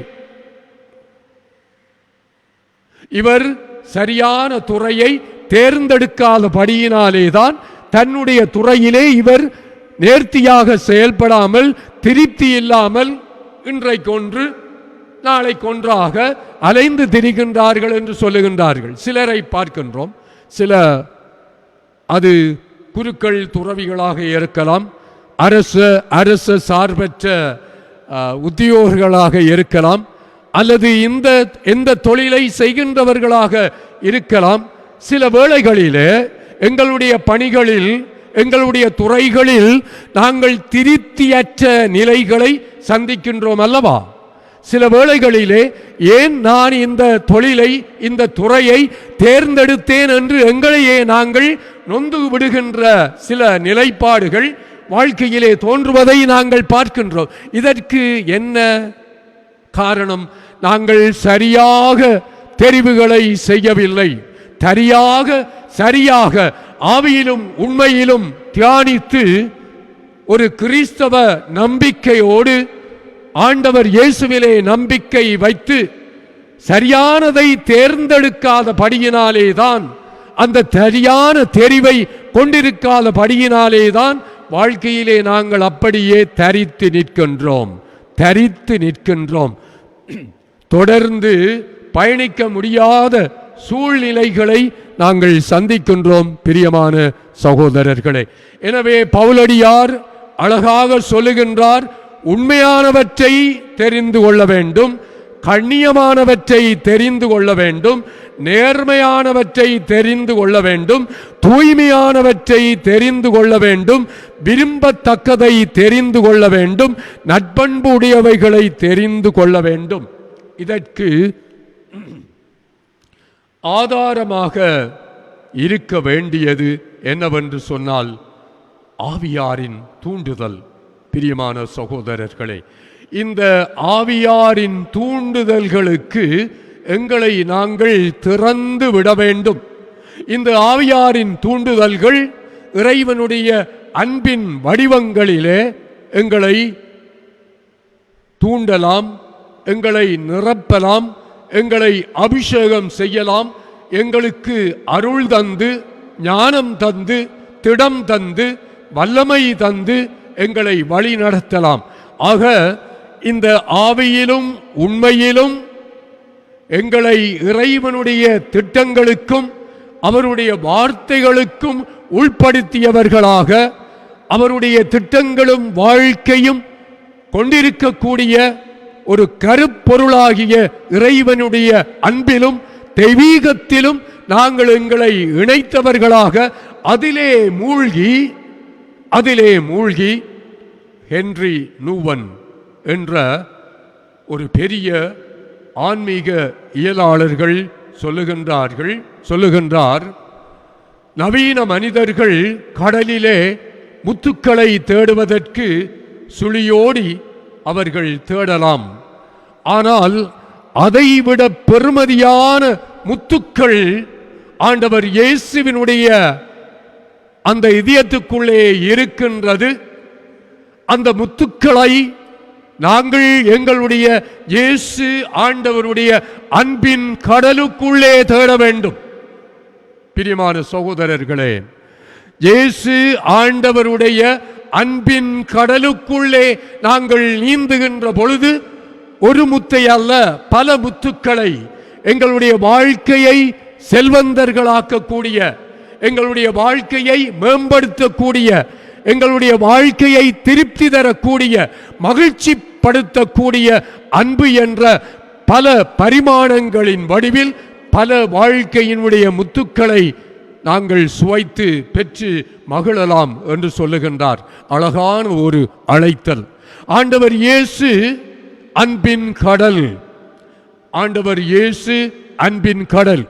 இவர் சரியான துறையை தேர்ந்தெடுக்காதபடியினாலேதான் தன்னுடைய துறையிலே இவர் நேர்த்தியாக செயல்படாமல், திருப்தி இல்லாமல் இன்றைக்கொன்று நாளை கொன்றாக அலைந்து திரிகின்றார்கள் என்று சொல்லுகின்றார்கள். சிலரை பார்க்கின்றோம். சில அது குருக்கள் துறவிகளாக இருக்கலாம், அரச சார்பற்ற உத்தியோகர்களாக இருக்கலாம், அல்லது எந்த தொழிலை செய்கின்றவர்களாக இருக்கலாம். சில வேளைகளிலே எங்களுடைய பணிகளில், எங்களுடைய துறைகளில் நாங்கள் திருப்தியற்ற நிலைகளை சந்திக்கின்றோம் அல்லவா? சில வேளைகளிலே ஏன் நான் இந்த தொழிலை, இந்த துறையை தேர்ந்தெடுத்தேன் என்று எங்களையே நாங்கள் நொந்து விடுகின்ற சில நிலைப்பாடுகள் வாழ்க்கையிலே தோன்றுவதை நாங்கள் பார்க்கின்றோம். இதற்கு என்ன காரணம்? நாங்கள் சரியாக தெரிவுகளை செய்யவில்லை. சரியாக ஆவியிலும் உண்மையிலும் தியானித்து ஒரு கிறிஸ்தவ நம்பிக்கையோடு ஆண்டவர் இயேசுவிலே நம்பிக்கை வைத்து சரியானதை தேர்ந்தெடுக்காதபடியினாலேதான், அந்த சரியான தெரிவை கொண்டிருக்காதபடியினாலேதான் வாழ்க்கையிலே நாங்கள் அப்படியே தரித்து நிற்கின்றோம். தொடர்ந்து பயணிக்க முடியாத சூழ்நிலைகளை நாங்கள் சந்திக்கின்றோம். பிரியமான சகோதரர்களே, எனவே பவுலடியார் அழகாக சொல்லுகின்றார், உண்மையானவற்றை தெரிந்து கொள்ள வேண்டும், கண்ணியமானவற்றை தெரிந்து கொள்ள வேண்டும், நேர்மையானவற்றை தெரிந்து கொள்ள வேண்டும், தூய்மையானவற்றை தெரிந்து கொள்ள வேண்டும், விரும்பத்தக்கதை தெரிந்து கொள்ள வேண்டும், நட்பண்பு உடையவைகளை தெரிந்து கொள்ள வேண்டும். இதற்கு ஆதாரமாக இருக்க வேண்டியது என்னவென்று சொன்னால் ஆவியாரின் தூண்டுதல். பிரியமான சகோதரர்களே, இந்த ஆவியாரின் தூண்டுதல்களுக்கு எங்களை நாங்கள் திறந்து விட வேண்டும். இந்த ஆவியாரின் தூண்டுதல்கள் இறைவனுடைய அன்பின் வடிவங்களிலே எங்களை தூண்டலாம், எங்களை நிரப்பலாம், எங்களை அபிஷேகம் செய்யலாம், எங்களுக்கு அருள் தந்து, ஞானம் தந்து, திடம் தந்து, வல்லமை தந்து எங்களை வழி நடத்தலாம். ஆக இந்த ஆவியிலும் உண்மையிலும் எங்களை இறைவனுடைய திட்டங்களுக்கும் அவருடைய வார்த்தைகளுக்கும் உள்படுத்தியவர்களாக, அவருடைய திட்டங்களும் வாழ்க்கையும் கொண்டிருக்கக்கூடிய ஒரு கருப்பொருளாகிய இறைவனுடைய அன்பிலும் தெய்வீகத்திலும் நாங்கள் எங்களை இணைத்தவர்களாக அதிலே மூழ்கி ஹென்றி நூவன் என்ற ஒரு பெரிய ஆன்மீக இயலாளர்கள் சொல்லுகின்றார், நவீன மனிதர்கள் கடலிலே முத்துக்களை தேடுவதற்கு சுழியோடி அவர்கள் தேடலாம், ஆனால் அதைவிட பெருமதியான முத்துக்கள் ஆண்டவர் இயேசுவினுடைய அந்த இதயத்துக்குள்ளே இருக்கின்றது. அந்த முத்துக்களை நாங்கள் எங்களுடைய இயேசு ஆண்டவருடைய அன்பின் கடலுக்குள்ளே தேட வேண்டும். பிரியமான சகோதரர்களே, இயேசு ஆண்டவருடைய அன்பின் கடலுக்குள்ளே நாங்கள் நீந்துகின்ற பொழுது ஒரு முத்தை அல்ல, பல முத்துக்களை, எங்களுடைய வாழ்க்கையை செல்வந்தர்களாக்கக்கூடிய, எங்களுடைய வாழ்க்கையை மேம்படுத்தக்கூடிய, எங்களுடைய வாழ்க்கையை திருப்தி தரக்கூடிய, மகிழ்ச்சி படுத்தக்கூடிய அன்பு என்ற பல பரிமாணங்களின் வடிவில் பல வாழ்க்கையினுடைய முத்துக்களை நாங்கள் சுவைத்து பெற்று மகிழலாம் என்று சொல்லுகின்றார். அழகான ஒரு அழைத்தல். ஆண்டவர் இயேசு அன்பின் கடல். ஆண்டவர் இயேசு அன்பின் கடல்.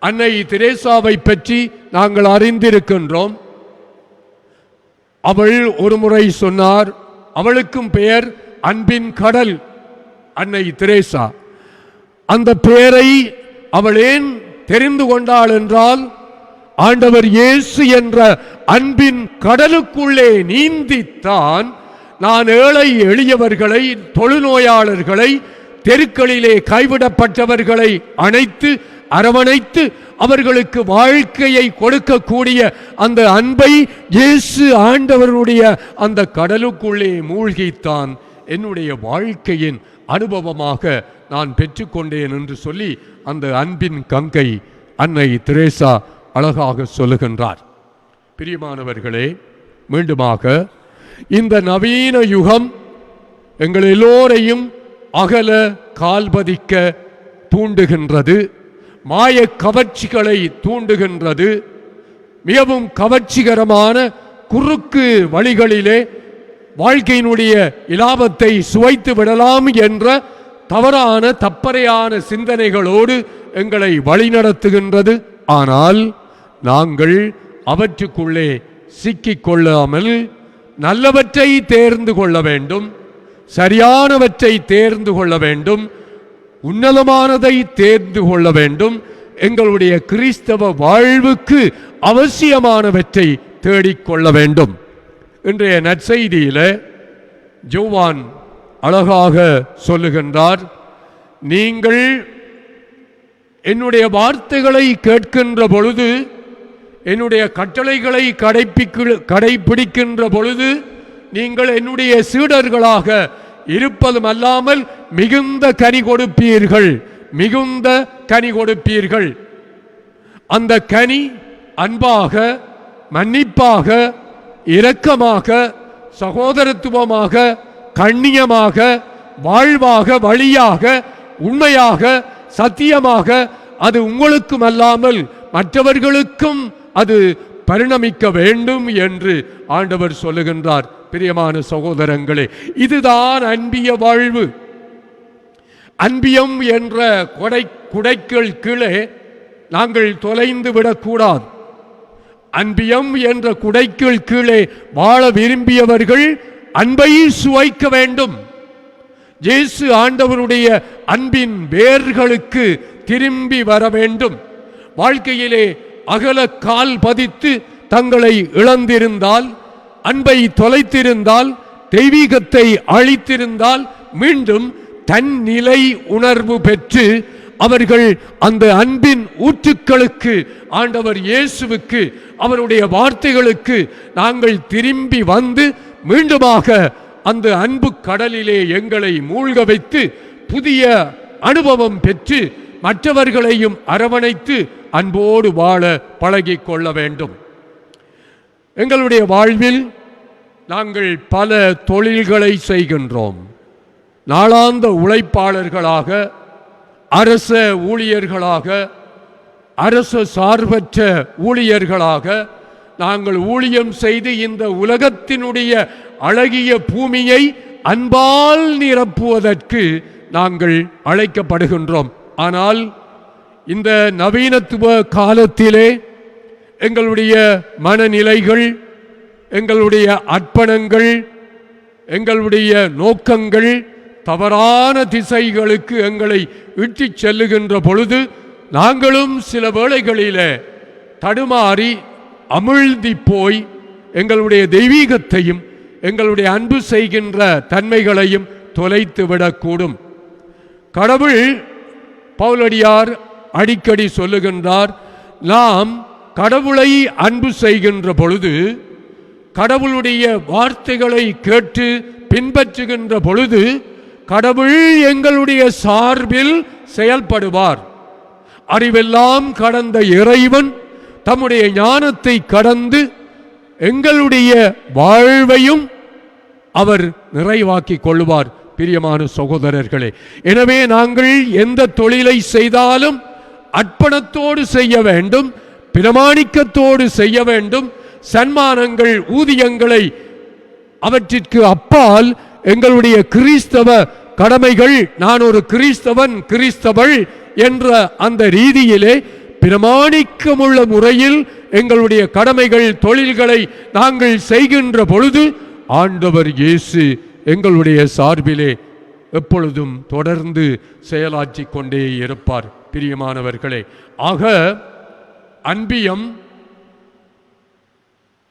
அன்னை தெரேசாவை பற்றி நாங்கள் அறிந்திருக்கின்றோம். அவள் ஒரு முறை சொன்னார், அவளுக்கும் பெயர் அன்பின் கடல், அன்னை தெரேசா. அந்த பெயரை அவள் ஏன் தெரிந்து கொண்டாள் என்றால், ஆண்டவர் இயேசு என்ற அன்பின் கடலுக்குள்ளே நீந்தித்தான் நான் ஏழை எளியவர்களை, தொழுநோயாளர்களை, தெருக்களிலே கைவிடப்பட்டவர்களை அணைத்து அரவணைத்து அவர்களுக்கு வாழ்க்கையை கொடுக்கக்கூடிய அந்த அன்பை இயேசு ஆண்டவருடைய அந்த கடலுக்குள்ளே மூழ்கித்தான் என்னுடைய வாழ்க்கையின் அனுபவமாக நான் பெற்றுக்கொண்டேன் என்று சொல்லி அந்த அன்பின் கங்கை அன்னை தெரேசா அழகாக சொல்லுகின்றார். பிரியமானவர்களே, மீண்டுமாக இந்த நவீன யுகம் எங்கள் எல்லோரையும் அகல கால்பதிக்க தூண்டுகின்றது, மாய கவர்ச்சிகளை தூண்டுகின்றது. மிகவும் கவர்ச்சிகரமான குறுக்கு வழிகளிலே வாழ்க்கையினுடைய இலாபத்தை சுவைத்து விடலாம் என்ற தவறான தப்பறையான சிந்தனைகளோடு எங்களை வழிநடத்துகின்றது. ஆனால் நாங்கள் அவற்றுக்குள்ளே சிக்கிக்கொள்ளாமல் நல்லவற்றை தேர்ந்து கொள்ள வேண்டும், சரியானவற்றை தேர்ந்து கொள்ள வேண்டும், உன்னதமானதை தேர்ந்து கொள்ள வேண்டும். எங்களுடைய கிறிஸ்தவ வாழ்வுக்கு அவசியமானவற்றை தேடிக்கொள்ள வேண்டும். இன்றைய நற்செய்தியில யோவான் அழகாக சொல்லுகின்றார், நீங்கள் என்னுடைய வார்த்தைகளை கேட்கின்ற பொழுது, என்னுடைய கட்டளைகளை கடைபிடிக்கின்ற பொழுது நீங்கள் என்னுடைய சீடர்களாக இருப்பதும் அல்லாமல் மிகுந்த கனி கொடுப்பீர்கள், மிகுந்த கனி கொடுப்பீர்கள். அந்த கனி அன்பாக, மன்னிப்பாக, இரக்கமாக, சகோதரத்துவமாக, கண்ணியமாக, வாழ்வாக, வழியாக, உண்மையாக, சத்தியமாக, அது உங்களுக்கும் அல்லாமல் மற்றவர்களுக்கும் அது பரிணமிக்க வேண்டும் என்று ஆண்டவர் சொல்லுகின்றார். பிரியமான சகோதரங்களே, இதுதான் அன்பிய வாழ்வு. அன்பியம் என்ற குடைக்குள் கீழே நாங்கள் தொலைந்து விடக்கூடாது. அன்பியம் என்ற குடைக்குள் கீழே வாழ விரும்பியவர்கள் அன்பை சுவைக்க வேண்டும். இயேசு ஆண்டவருடைய அன்பின் வேர்களுக்கு திரும்பி வர வேண்டும். வாழ்க்கையிலே அகல கால் பதித்து தங்களை இழந்திருந்தால், அன்பை தொலைத்திருந்தால், தெய்வீகத்தை அழித்திருந்தால், மீண்டும் தன் நிலை உணர்வு பெற்று அவர்கள் அந்த அன்பின் ஊற்றுக்களுக்கு, ஆண்டவர் இயேசுவுக்கு, அவருடைய வார்த்தைகளுக்கு நாங்கள் திரும்பி வந்து மீண்டுமாக அந்த அன்பு கடலிலே எங்களை மூழ்க வைத்து புதிய அனுபவம் பெற்று மற்றவர்களையும் அரவணைத்து அன்போடு வாழ பழகிக் கொள்ள வேண்டும். எங்களுடைய வாழ்வில் நாங்கள் பல தொழில்களை செய்கின்றோம். நாளாந்த உழைப்பாளர்களாக, அரச ஊழியர்களாக, அரச சார்பற்ற ஊழியர்களாக நாங்கள் ஊழியம் செய்து இந்த உலகத்தினுடைய அழகிய பூமியை அன்பால் நிரப்புவதற்கு நாங்கள் அழைக்கப்படுகின்றோம். ஆனால் இந்த நவீனத்துவ காலத்திலே எங்களுடைய மனநிலைகள், எங்களுடைய அர்ப்பணங்கள், எங்களுடைய நோக்கங்கள் தவறான திசைகளுக்கு எங்களை இட்டுச் செல்லுகின்ற பொழுது நாங்களும் சில வேளைகளிலே தடுமாறி அமிழ்தி போய் எங்களுடைய தெய்வீகத்தையும் எங்களுடைய அன்பு செய்கின்ற தன்மைகளையும் தொலைத்து விடக்கூடும். கடவுள், பவுலடியார் அடிக்கடி சொல்லுகின்றார், நாம் கடவுளை அன்பு செய்கின்ற பொழுது, கடவுளுடைய வார்த்தைகளை கேட்டு பின்பற்றுகின்ற பொழுது கடவுள் எங்களுடைய சார்பில் செயல்படுவார். அறிவெல்லாம் கடந்த இறைவன் தம்முடைய ஞானத்தை கடந்து எங்களுடைய வாழ்வையும் அவர் நிறைவாக்கிக் கொள்வார். பிரியமான சகோதரர்களே, எனவே நாங்கள் எந்த தொழிலை செய்தாலும் அர்ப்பணத்தோடு செய்ய வேண்டும், பிரமாணிக்கத்தோடு செய்ய வேண்டும். சன்மானங்கள், ஊதியங்களை அவற்றிற்கு அப்பால் எங்களுடைய கிறிஸ்தவ கடமைகள், நான் ஒரு கிறிஸ்தவன், கிறிஸ்தவள் என்ற அந்த ரீதியிலே பிரமாணிக்கமுள்ள முறையில் எங்களுடைய கடமைகள், தொழில்களை நாங்கள் செய்கின்ற பொழுது ஆண்டவர் இயேசு எங்களுடைய சார்பிலே எப்பொழுதும் தொடர்ந்து செயலாற்றிக் கொண்டே இருப்பார். பிரியமானவர்களே, ஆக அன்பியம்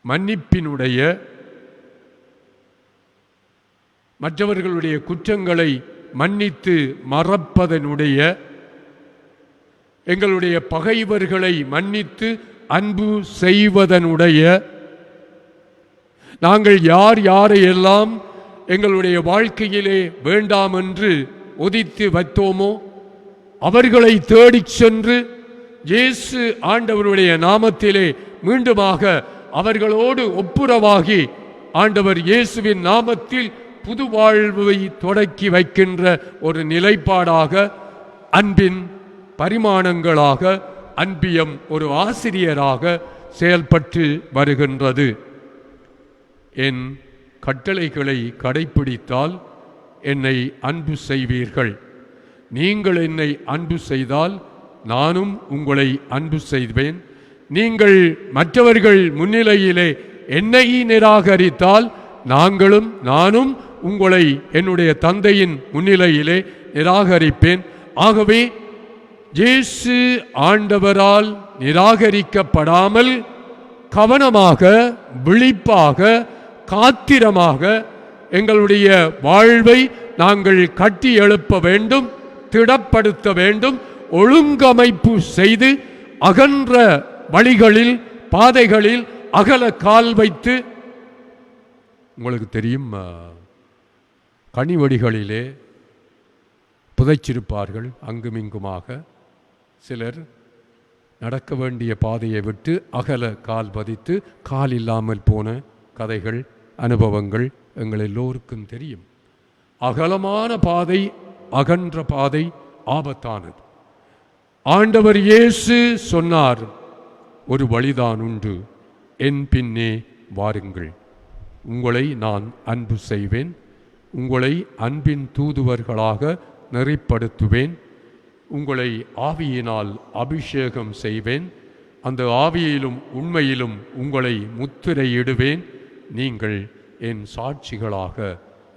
மன்னிப்பினுடைய, மற்றவர்களுடைய குற்றங்களை மன்னித்து மறப்பதனுடைய, எங்களுடைய பகைவர்களை மன்னித்து அன்பு செய்வதனுடைய, நாங்கள் யார் யாரையெல்லாம் எங்களுடைய வாழ்க்கையிலே வேண்டாம் என்று ஒதித்து வைத்தோமோ அவர்களை தேடிச் சென்று இயேசு ஆண்டவருடைய நாமத்திலே மீண்டுமாக அவர்களோடு ஒப்புரவாகி ஆண்டவர் இயேசுவின் நாமத்தில் புது வாழ்வை தொடக்கி வைக்கின்ற ஒரு நிலைப்பாடாக, அன்பின் பரிமாணங்களாக அன்பியம் ஒரு ஆசிரியராக செயல்பட்டு வருகின்றது. என் கட்டளைகளை கடைப்பிடித்தால் என்னை அன்பு செய்வீர்கள். நீங்கள் என்னை அன்பு செய்தால் நானும் உங்களை அன்பு செய்வேன். நீங்கள் மற்றவர்கள் முன்னிலையிலே என்னை நிராகரித்தால் நானும் உங்களை என்னுடைய தந்தையின் முன்னிலையிலே நிராகரிப்பேன். ஆகவே இயேசு ஆண்டவரால் நிராகரிக்கப்படாமல் கவனமாக, விழிப்பாக, காத்திரமாக எங்களுடைய வாழ்வை நாங்கள் கட்டி எழுப்ப வேண்டும், திடப்படுத்த வேண்டும். ஒழுங்கமைப்பு செய்து அகன்ற வழிகளில், பாதைகளில் அகல கால் வைத்து, உங்களுக்கு தெரியும், கனிவடிகளிலே புதைச்சிருப்பார்கள் அங்குமிங்குமாக. சிலர் நடக்க வேண்டிய பாதையை விட்டு அகல கால் பதித்து கால் இல்லாமல் போன கதைகள், அனுபவங்கள் எங்கள் எல்லோருக்கும் தெரியும். அகலமான பாதை, அகன்ற பாதை ஆபத்தானது. ஆண்டவர் இயேசு சொன்னார், ஒரு வழிதான் உண்டு, என் பின்னே வாருங்கள், உங்களை நான் அன்பு செய்வேன், உங்களை அன்பின் தூதுவர்களாக நெறிப்படுத்துவேன், உங்களை ஆவியினால் அபிஷேகம் செய்வேன், அந்த ஆவியிலும் உண்மையிலும் உங்களை முத்திரையிடுவேன். நீங்கள் என் சாட்சிகளாக,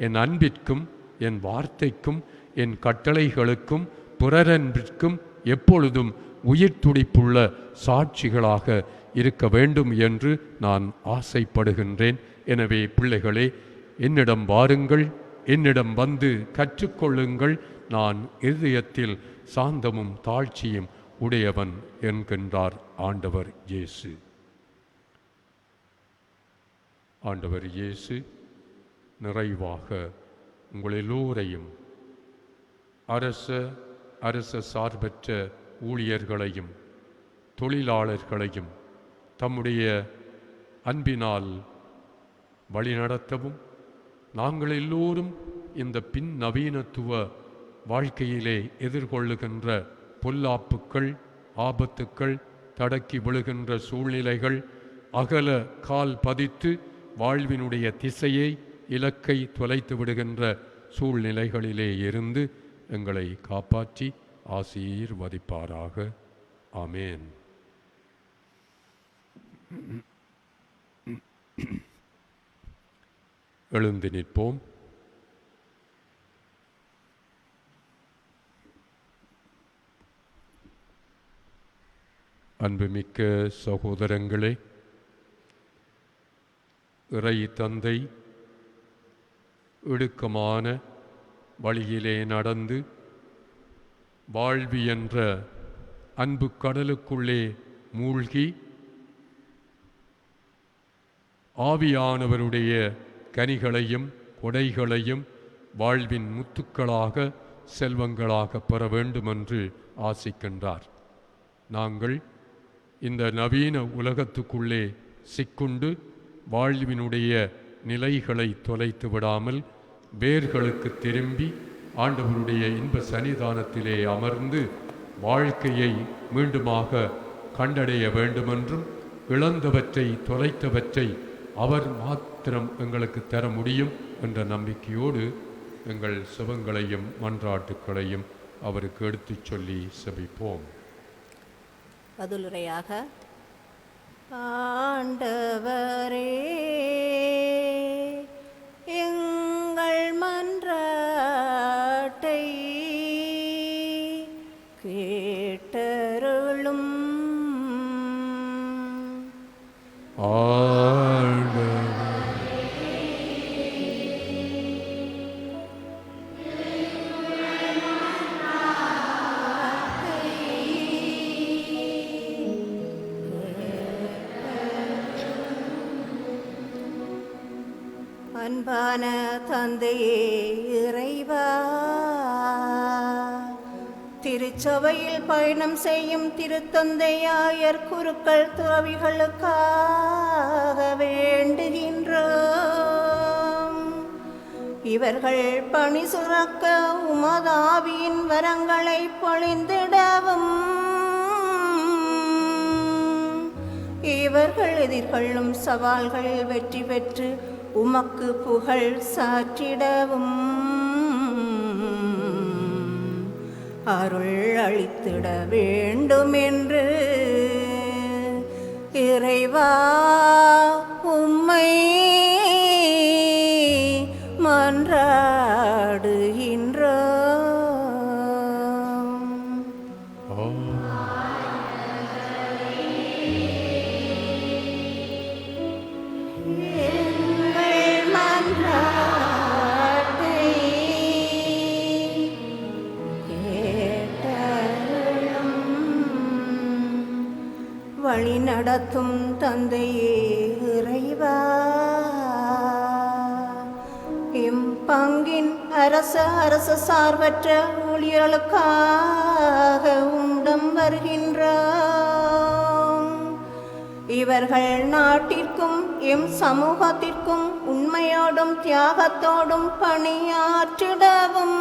என் அன்பிற்கும் என் வார்த்தைக்கும் என் கட்டளைகளுக்கும் பிறரன்பிற்கும் எப்பொழுதும் உயிர் துடிப்புள்ள சாட்சிகளாக இருக்க வேண்டும் என்று நான் ஆசைப்படுகின்றேன். எனவே பிள்ளைகளே, என்னிடம் வாருங்கள், என்னிடம் வந்து கற்றுக்கொள்ளுங்கள். நான் இதயத்தில் சாந்தமும் தாழ்ச்சியும் உடையவன் என்கின்றார் ஆண்டவர் இயேசு. ஆண்டவர் இயேசு நிறைவாக உங்கள் எல்லோரையும், அரச சார்பற்ற ஊழியர்களையும் தொழிலாளர்களையும் தம்முடைய அன்பினால் வழிநடத்தவும், நாங்கள் எல்லோரும் இந்த பின் நவீனத்துவ வாழ்க்கையிலே எதிர்கொள்ளுகின்ற பொல்லாப்புக்கள், ஆபத்துக்கள், தடக்கி விழுகின்ற சூழ்நிலைகள் அகல கால் பதித்து வாழ்வினுடைய திசையை, இலக்கை தொலைத்து விடுகின்ற சூழ்நிலைகளிலே இருந்து எங்களை காப்பாற்றி ஆசீர்வதிப்பாராக. ஆமேன். எழுந்து நிற்போம். அன்புமிக்க சகோதரங்களே, இறை தந்தை இடுக்கமான வழியிலே நடந்து வாழ்வி என்ற அன்பு கடலுக்குள்ளே மூழ்கி ஆவியானவருடைய கனிகளையும் கொடைகளையும் வாழ்வின் முத்துக்களாக, செல்வங்களாக பெற வேண்டுமென்று ஆசிக்கின்றார். நாங்கள் இந்த நவீன உலகத்துக்குள்ளே சிக்குண்டு வாழ்வினுடைய நிலைகளை தொலைத்து விடாமல் வேர்களுக்கு திரும்பி ஆண்டவருடைய இன்ப சன்னிதானத்திலே அமர்ந்து வாழ்க்கையை மீண்டுமாக கண்டடைய வேண்டுமென்றும் இழந்தவற்றை தொலைத்தவற்றை அவர் மாத்திரம் எங்களுக்கு தர முடியும் என்ற நம்பிக்கையோடு எங்கள் செபங்களையும் மன்றாட்டுக்களையும் அவருக்கு எடுத்துச் சொல்லி செபிப்போம். பதிலுரையாக, ஆண்டவரே எங்கள் மன்றாட்டை கேட்டருளும். அன்பான தந்தையே இறைவா, திருச்சபையில் பயணம் செய்யும் திருத்தந்தையாயர் குருக்கள் துறவிகளுக்காக வேண்டுகின்றோம். இவர்கள் பணி சுரக்க உமதாவியின் வரங்களை பொழிந்திடவும், இவர்கள் எதிர்கொள்ளும் சவால்கள் வெற்றி பெற்று உமக்கு புகழ் சாற்றிடவும் அருள் அளித்திட வேண்டும் என்று இறைவா உம்மை மன்றாடுகின்றோம். வழி நடத்தும் தந்தையே இறைவா, எம் பங்கின் அரச சார்பற்ற ஊழியர்களுக்காக உண்டம் வருகின்றோம். இவர்கள் நாட்டிற்கும் எம் சமூகத்திற்கும் உண்மையோடும் தியாகத்தோடும் பணியாற்றிடவும்,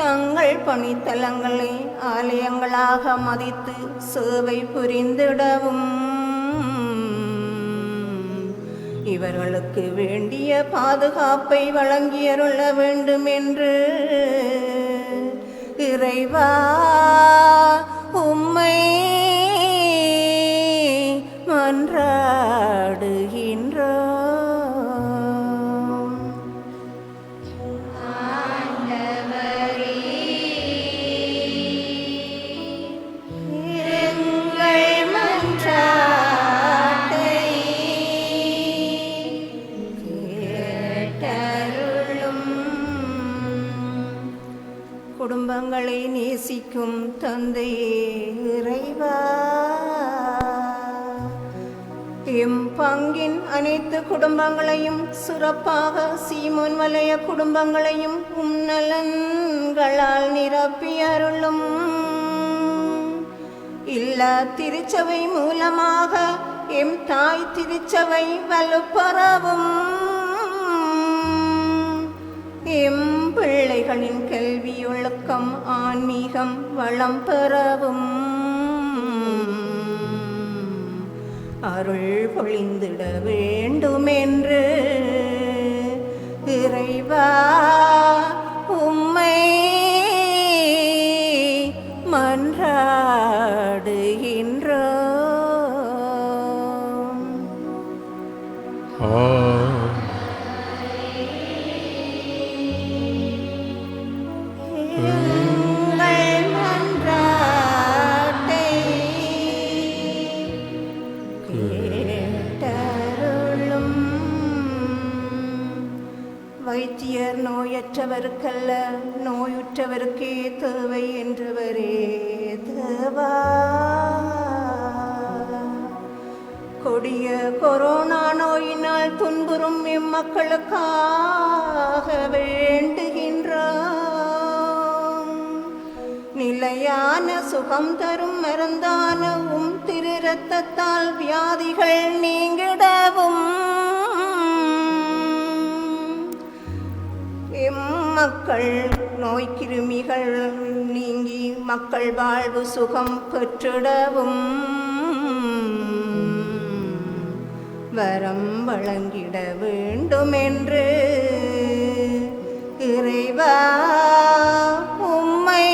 தங்கள் பணித்தலங்களை ஆலயங்களாக மதித்து சேவை புரிந்திடவும், இவர்களுக்கு வேண்டிய பாதுகாப்பை வழங்கியருள வேண்டும் என்று இறைவா உம்மை மன்றாடுகின்றோம். குடும்பங்களை நேசிக்கும் தந்தையே இறைவா, எம் பங்கின் அனைத்து குடும்பங்களையும் சிறப்பாக சீமோன் வலய குடும்பங்களையும் நலன்களால் நிரப்பியருளும். இல்ல திருச்சபை மூலமாக எம் தாய் திருச்சபை வலுப்பெறவும், எம் பிள்ளைகளின் கல்வி ஒழுக்கம் ஆன்மீகம் வளம் பெறவும் அருள் பொழிந்திட வேண்டுமென்று இறைவா உம்மை மன்றாடுகின்றோம். வைத்தியர் நோயற்றவருக்கல்ல நோயுற்றவருக்கே தேவை என்றவரே தேவா, கொடிய கொரோனா நோயினால் துன்புறும் இம்மக்களுக்காக வேண்டுகின்றோம். நில நிலையான சுகம் தரும் மருந்தான திரு இரத்தத்தால் வியாதிகள் நீங்கிடவும் மக்கள் நோய்க்கிருமிகள் நீங்கி மக்கள் வாழ்வு சுகம் பெற்றிடவும் வரம் வழங்கிட வேண்டுமென்று இறைவா உம்மை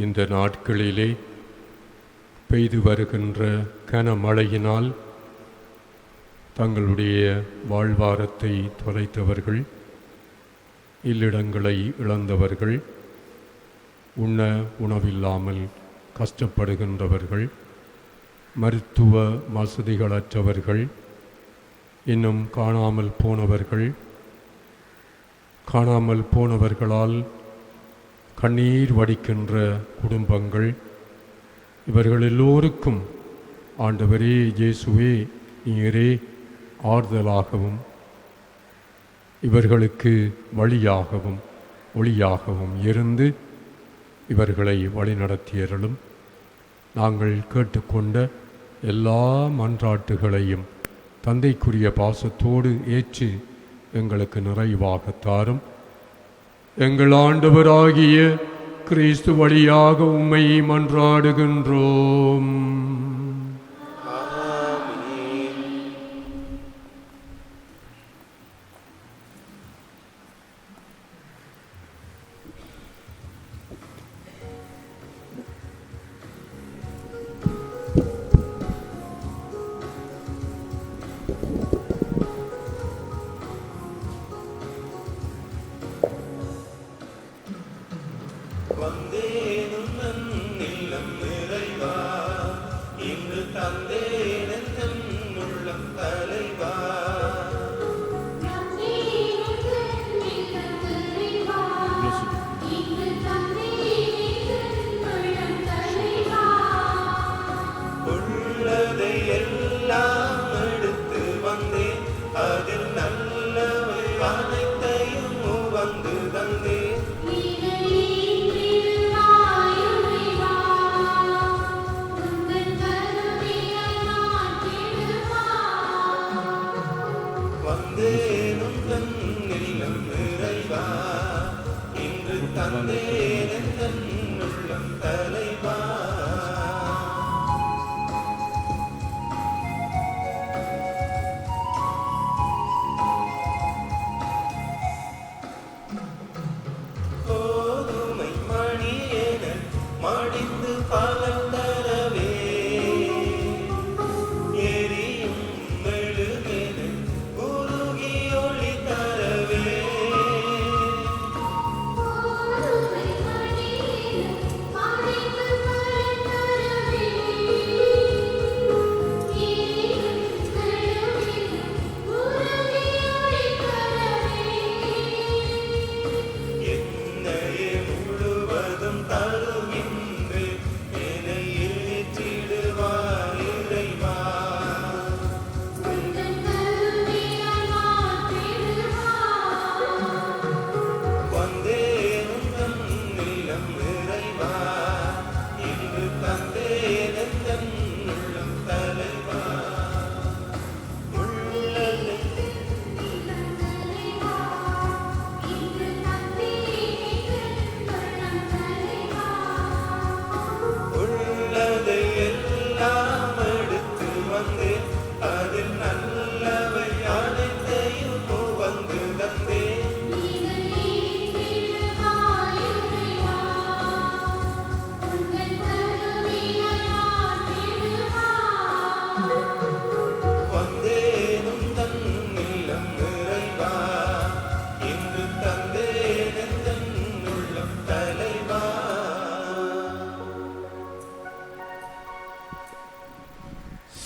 இந்த நாட்களிலே பெய்து வருகின்ற கனமழையினால் தங்களுடைய வாழ்வாரத்தை தொலைத்தவர்கள், இல்லிடங்களை இழந்தவர்கள், உண்ண உணவில்லாமல் கஷ்டப்படுகின்றவர்கள், மருத்துவ வசதிகளற்றவர்கள், இன்னும் காணாமல் போனவர்களால் கண்ணீர் வடிக்கின்ற குடும்பங்கள், இவர்கள் எல்லோருக்கும் ஆண்டவரே இயேசுவே நீரே ஆறுதலாகவும் இவர்களுக்கு வழியாகவும் ஒளியாகவும் இருந்து இவர்களை வழிநடத்தியருளும். நாங்கள் கேட்டுக்கொண்ட எல்லா மன்றாட்டுகளையும் தந்தைக்குரிய பாசத்தோடு ஏற்று எங்களுக்கு நிறைவாக தாரும். எங்கள் ஆண்டவராகிய கிறிஸ்து வழியாக உம்மை மன்றாடுகின்றோம். மணி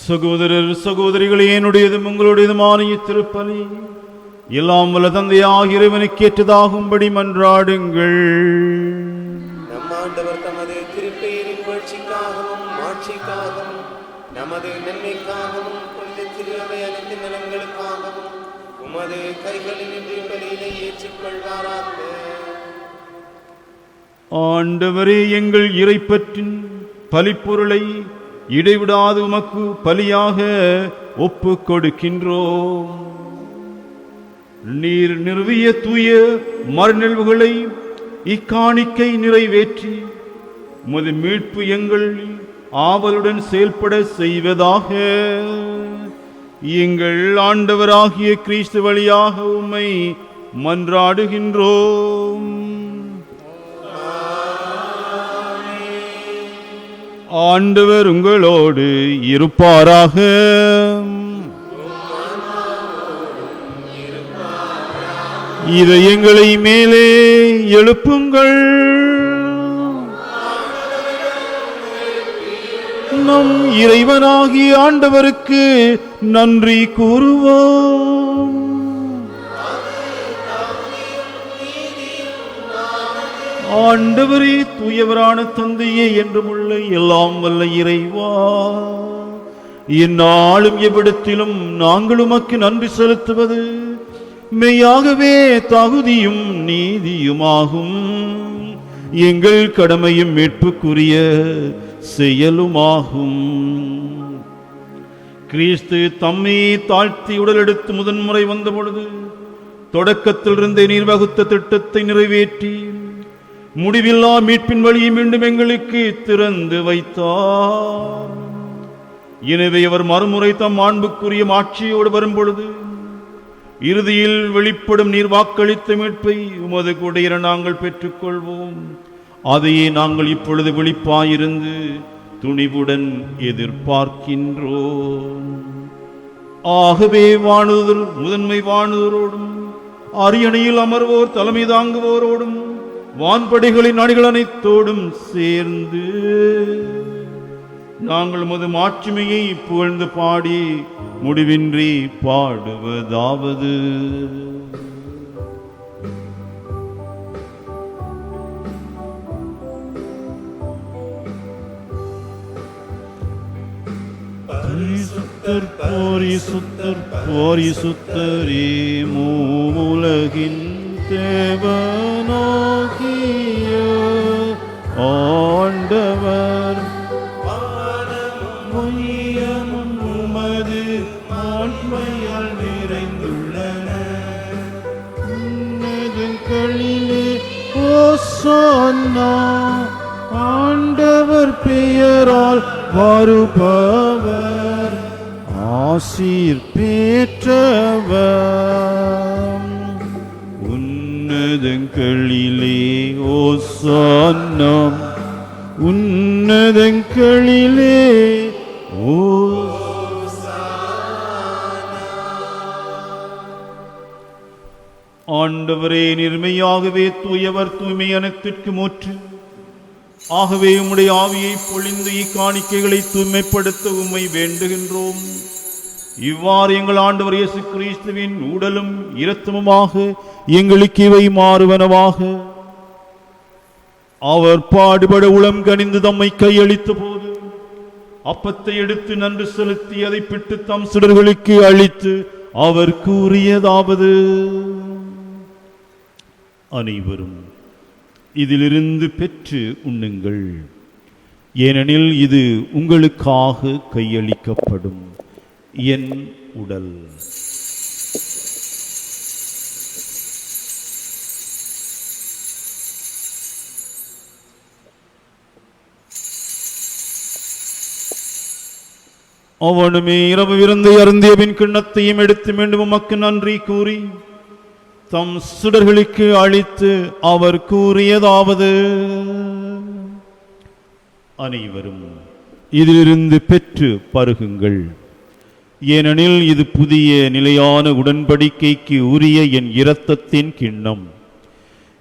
சகோதரர் சகோதரிகளே, என்னுடையதும் உங்களுடையதுமான இத்திருப்பலி எல்லாம் வல்ல தந்தையாகிய இறைவனுக்கு ஏற்றதாகும்படி மன்றாடுங்கள். நம் ஆண்டவர் தமது திருப்பெயரின் புகழ்ச்சிக்காகவும் மாட்சிக்காகவும் நமது நன்மைக்காகவும் புனித திரு அவை அனைத்து நலன்களுக்காகவும் உமது கைகளினின்று பலியினை ஏற்றுக்கொள்வாராக. ஆண்டவரே, எங்கள் இறைப்பற்றின் பலிப்பொருளை இடைவிடாது உமக்கு பலியாக ஒப்பு கொடுக்கின்றோம். நீர் நிறுவிய தூய மறுநிகழ்வுகளை இக்காணிக்கை நிறைவேற்றி உமது மீட்பு எங்கள் ஆவலுடன் செயல்பட செய்வதாக. எங்கள் ஆண்டவராகிய கிறிஸ்து வழியாக உம்மை மன்றாடுகின்றோம். ஆண்டவர் உங்களோடு இருப்பாராக. இதயங்களை மேலே எழுப்புங்கள். நம் இறைவனாகிய ஆண்டவருக்கு நன்றி கூறுவோம். ஆண்டவரே, தூயவரான தந்தையே, என்றுமுள்ள எல்லாம் வல்ல இறைவா, இந்நாளும் எவ்விடத்திலும் நாங்கள் உமக்கு நன்றி செலுத்துவது மெய்யாகவே தகுதியும் நீதியுமாகும். எங்கள் கடமையும் மீட்புக்குரிய செயலுமாகும். கிறிஸ்து தம்மை தாழ்த்தி உடலெடுத்து முதன்முறை வந்த பொழுது தொடக்கத்திலிருந்தே நீர் வகுத்த திட்டத்தை நிறைவேற்றி முடிவில்லா மீட்பின் வழியை மீண்டும் எங்களுக்கு திறந்து வைத்தார். எனவே அவர் மறுமுறை தம் மாண்புக்குரிய ஆட்சியோடு வரும்பொழுது இறுதியில் வெளிப்படும் நீர் வாக்களித்த மீட்பை உமது கொடையிற நாங்கள் பெற்றுக்கொள்வோம். அதையே நாங்கள் இப்பொழுது விழிப்பாயிருந்து துணிவுடன் எதிர்பார்க்கின்றோம். ஆகவே வானுதல் முதன்மை வானுதலோடும் அரியணையில் அமர்வோர் தலைமை தாங்குவோரோடும் வான்படைகளின் அணிகள் அனைத்தோடும் சேர்ந்து நாங்கள் உமது மாட்சிமையை புகழ்ந்து பாடி முடிவின்றி பாடுவதாவது: பரிசுத்தர் பரிசுத்தர் பரிசுத்தரே, மூவுலகின் தேவனாகிய ஆண்டவர், வானமும் உமது ஆண்மையால் நிறைந்துள்ளன. உன்னதங்களிலே ஓசானா, ஆண்டவர் பெயரால் வருபவர் ஆசீர் பெற்றவர். உன்னதங்களிலே ஓசானா, உன்னதங்களிலே ஆண்டவரே, நிர்மையாகவே தூயவர், தூய்மை அனைத்திற்கு மூற்று. ஆகவே உம்முடைய ஆவியை பொழிந்து இக்காணிக்கைகளை தூய்மைப்படுத்த உம்மை வேண்டுகின்றோம். இவ்வாறு எங்கள் ஆண்டவர் இயேசு கிறிஸ்துவின் உடலும் இரத்தமுமாக எங்களுக்கு இவை மாறுவனவாக. அவர் பாடுபட உளம் கனிந்து தம்மை கையளித்த போது அப்பத்தை எடுத்து நன்றி செலுத்தி அதை பிட்டு தம் சிடர்களுக்கு அளித்து அவர் கூறியதாவது: அனைவரும் இதிலிருந்து பெற்று உண்ணுங்கள், ஏனெனில் இது உங்களுக்காக கையளிக்கப்படும் என் உடல். அவனுமே இரவு விருந்தை அருந்திய பின் கிண்ணத்தையும் எடுத்து மீண்டும் உமக்கு நன்றி கூறி தம் சுடர்களுக்கு அளித்து அவர் கூறியதாவது: அனைவரும் இதிலிருந்து பெற்று பருகுங்கள், ஏனெனில் இது புதிய நிலையான உடன்படிக்கைக்கு உரிய என் இரத்தத்தின் கிண்ணம்.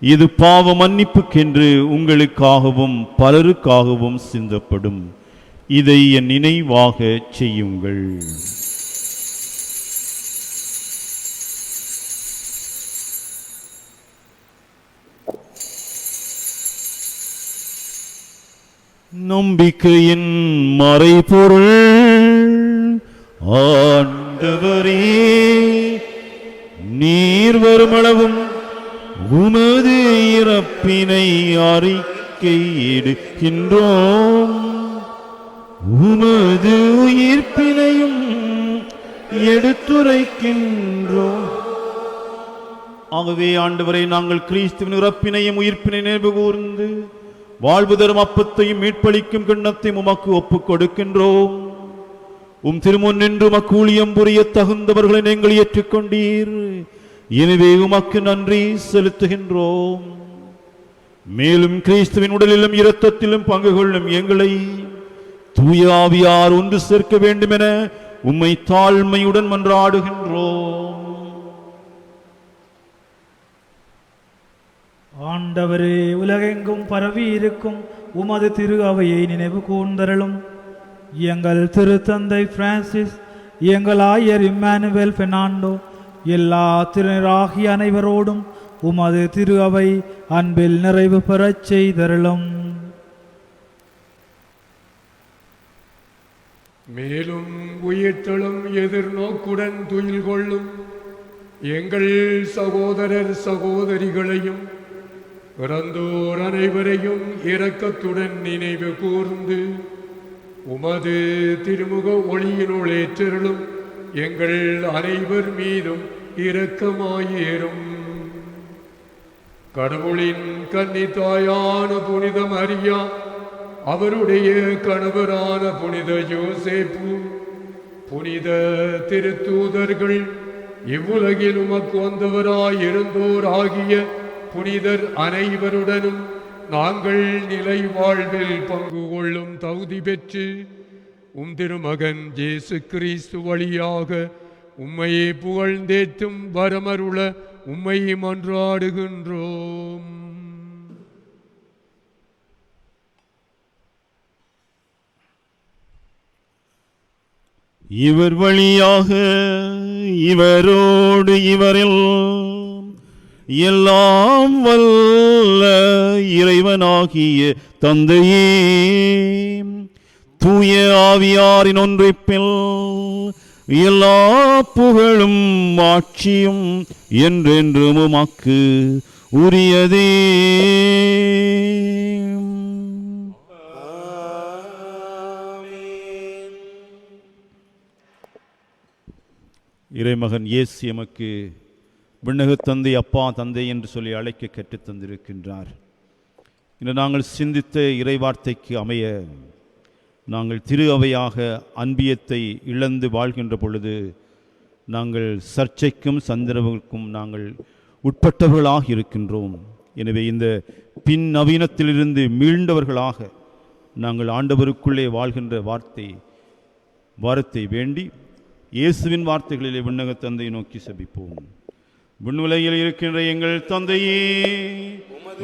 இது பாவ மன்னிப்புக்கென்று உங்களுக்காகவும் பலருக்காகவும் சிந்தப்படும் இதை என் நினைவாக செய்யுங்கள். நம்பிக்கையின் மறைபொருள் ஆண்டவரே, நீர் வருமளவும் உமது இறப்பினை அறிக்கையிடுகின்றோம், உமது உயிர்ப்பினையும் எடுத்துரைக்கின்றோம். ஆகவே ஆண்டவரை, நாங்கள் கிறிஸ்துவின் இறப்பினையும் உயிர்ப்பினை நினைவு கூர்ந்து வாழ்வு தரும் அப்பத்தையும் மீட்பளிக்கும் கிண்ணத்தையும் உமக்கு ஒப்புக் கொடுக்கின்றோம். உம் திருமுன் நின்று உமக்கு ஊழியம் புரிய தகுந்தவர்களை நீங்கள் ஏற்றுக்கொண்டீர். எனவே உமக்கு நன்றி செலுத்துகின்றோம். மேலும் கிறிஸ்துவின் உடலிலும் இரத்தத்திலும் பங்கு கொள்ளும் எங்களை தூய ஆவியார் ஒன்று சேர்க்க வேண்டும் என உம்மை தாழ்மையுடன் மன்றாடுகின்றோம். ஆண்டவரே, உலகெங்கும் பரவி இருக்கும் உமது திரு அவையை நினைவு கூர்ந்தருளும். எங்கள் திருத்தந்தை பிரான்சிஸ், எங்கள் ஆயர் இம்மானுவேல் பெர்னாண்டோ, எல்லா திருநராகிய அனைவரோடும் உமது திரு அவை அன்பில் நிறைவு பெறச் செய்தருளும். மேலும் உயிர்த்தெழும் எதிர்நோக்குடன் துயில் கொள்ளும் எங்கள் சகோதரர் சகோதரிகளையும் இறந்தோர் அனைவரையும் இரக்கத்துடன் நினைவு கூர்ந்து உமது திருமுக ஒளியினுள் ஏற்றருளும் எங்கள் அனைவர் மீதும் இரக்கமாயிரும். கடவுளின் கன்னித்தாயான புனித மரியா, அவருடைய கணவரான புனித யோசேப்பு, புனித திருத்தூதர்கள், இவ்வுலகில் உமக்கு வந்தவராய் இருந்தோர் ஆகிய புனிதர் அனைவருடனும் நாங்கள் நிலை வாழ்வில் பங்கு கொள்ளும் தகுதி பெற்று உம் திருமகன் இயேசு கிறிஸ்து வழியாக உம்மையே புகழ்ந்தேற்றும் வரமருள உம்மை மன்றாடுகின்றோம். இவர் வழியாக இவரோடு இவரில் எல்லாம் வல்ல இறைவனாகிய தந்தையே, தூய ஆவியாரின் ஒன்றிப்பில் எல்லா புகழும் ஆட்சியும் என்றென்றும் உமக்கு உரியதே. இறைமகன் இயேசு எமக்கு விண்ணகத் தந்தை, அப்பா, தந்தை என்று சொல்லி அழைக்க கற்றுத் தந்திருக்கின்றார். இன்று நாங்கள் சிந்தித்த இறைவார்த்தைக்கு அமைய நாங்கள் திரு அவையாக அன்பியத்தை இழந்து வாழ்கின்ற பொழுது நாங்கள் சர்ச்சைக்கும் சந்தர்ப்பங்களுக்கும் நாங்கள் உட்பட்டவர்களாக இருக்கின்றோம். எனவே இந்த பின் நவீனத்திலிருந்து மீண்டவர்களாக நாங்கள் ஆண்டவருக்குள்ளே வாழ்கின்ற வாரத்தை வேண்டி இயேசுவின் வார்த்தைகளிலே விண்ணகத் தந்தையை நோக்கி செபிப்போம். விண்ணுலகில் இருக்கின்ற எங்கள் தந்தையே,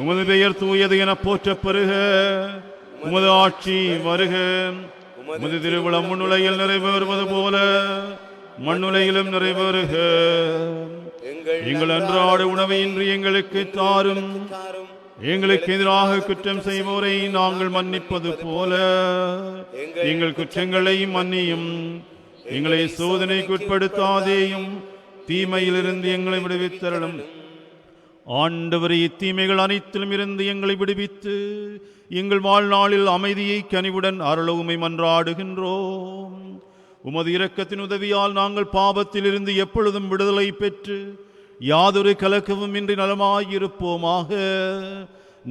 உமது பெயர் தூயது என போற்றப் பெறுக. உமது ஆட்சி வருக. உமது திருவிழம் விண்ணுலகில் நிறைவேறுவது போல மண்ணுலகிலும் நிறைவேறுக. எங்கள் அன்றாட உணவை இன்று எங்களுக்கு தாரும். எங்களுக்கு எதிராக குற்றம் செய்வோரை நாங்கள் மன்னிப்பது போல எங்கள் குற்றங்களை மன்னியும். எங்களை சோதனைக்கு உட்படுத்தாதேயும், தீமையிலிருந்து எங்களை விடுவித்தருளும். ஆண்டவரே, தீமைகள் அனைத்திலும் இருந்து எங்களை விடுவித்து எங்கள் வாழ்நாளில் அமைதியை கனிவுடன் அருளவுமை மன்றாடுகின்றோம். உமது இரக்கத்தின் உதவியால் நாங்கள் பாவத்திலிருந்து எப்பொழுதும் விடுதலை பெற்று யாதொரு கலக்கமும் இன்றி நலமாயிருப்போமாக.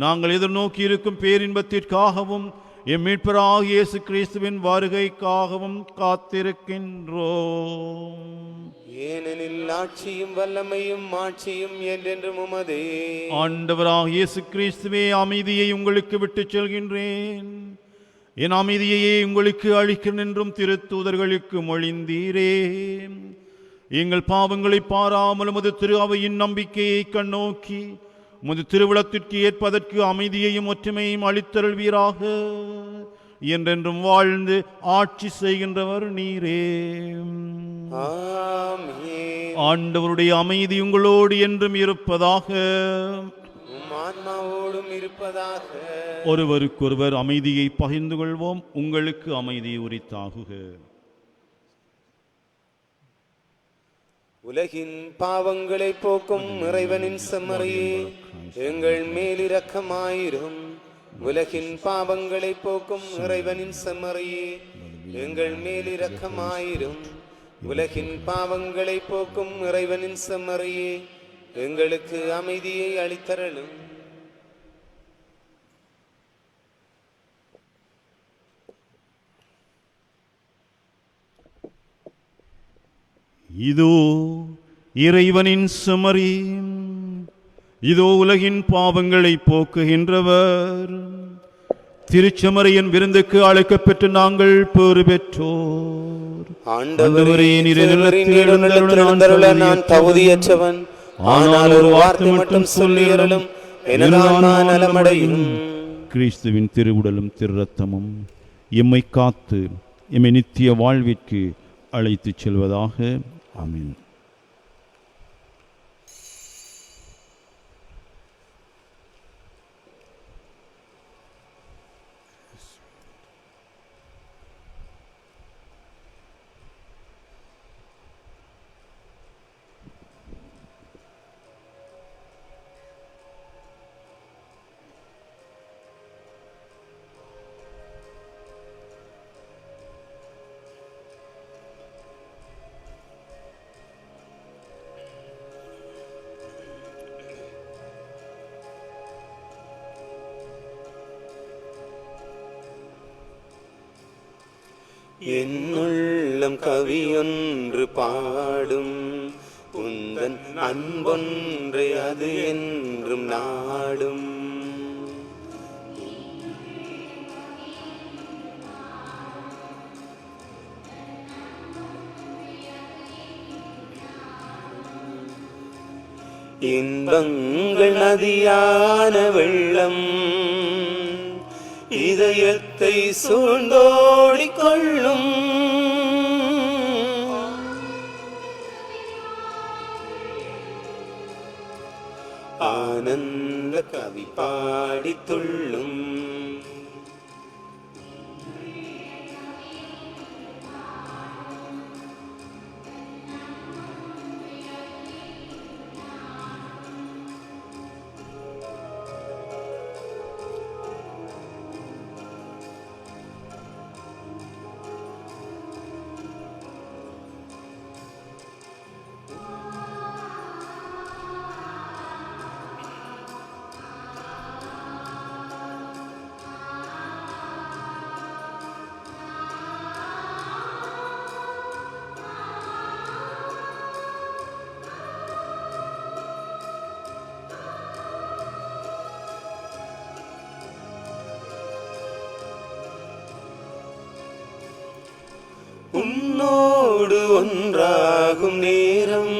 நாங்கள் எதிர்நோக்கி இருக்கும் பேரின்பத்திற்காகவும் எம் மீட்பராகிய இயேசு கிறிஸ்துவின் வருகைக்காகவும் காத்திருக்கின்றோம். ஏனெனில் ஆட்சியும் வல்லமையும் மாட்சியும் என்றென்றும் உமதே. ஆண்டவராகிய இயேசு கிறிஸ்துவே, அமைதியை உங்களுக்கு விட்டுச் செல்கின்றேன், என் அமைதியையே உங்களுக்கு அளிக்கிறேன் என்றும் திருத்தூதர்களுக்கு மொழிந்தீரே. எங்கள் பாவங்களை பாராமல் உமது திரு அவையின் நம்பிக்கையை கண்ணோக்கி உமது திருவிழத்திற்கு ஏற்பதற்கு அமைதியையும் ஒற்றுமையையும் அளித்தருள்வீராக. என்றென்றும் வாழ்ந்து ஆட்சி செய்கின்றவர் நீரே. ஆமென். ஆண்டவருடைய அமைதி உங்களோடு என்றும் இருப்பதாக. உம் ஆன்மாவோடும் இருப்பதாக. ஒருவருக்கொருவர் அமைதியை பகிர்ந்து கொள்வோம். உங்களுக்கு அமைதி உரித்தாகுக. உலகின் பாவங்களை போக்கும் இறைவனின் செம்மறியே, எங்கள் மேலிரக்கமாயிரும். உலகின் பாவங்களை போக்கும் இறைவனின் செம்மறியே, எங்கள் மேலிரக்கமாயிரும். உலகின் பாவங்களை போக்கும் இறைவனின் செம்மறியே, எங்களுக்கு அமைதியை அளித்தருளும். இதோ இறைவனின் செம்மறி, இதோ உலகின் பாவங்களை போக்குகின்றவர். திருச்செம்மறியின் விருந்துக்கு அழைக்கப்பெற்று நாங்கள் பேறு பெற்றோர். ஆண்டவரே, நான் தகுதியற்றவன், ஆனால் ஒரு வார்த்தை மட்டும் சொல்லியருளும், எனது ஆன்மா நலமடையும். கிறிஸ்துவின் திருவுடலும் திரு இரத்தமும் எம்மை காத்து எம்மை நித்திய வாழ்விற்கு அழைத்துச் செல்வதாக. ஆமென். என்னுள்ளம் கவியொன்று பாடும், உந்தன் அன்பொன்றே அது என்றும் நாடும். இன்பங்கள் நதியான வெள்ளம் இதயத்தை சூழ்ந்தோடிக் கொள்ளும். ஆனந்த கவி பாடி துள்ளும். உன்னோடு ஒன்றாகும் நேரம்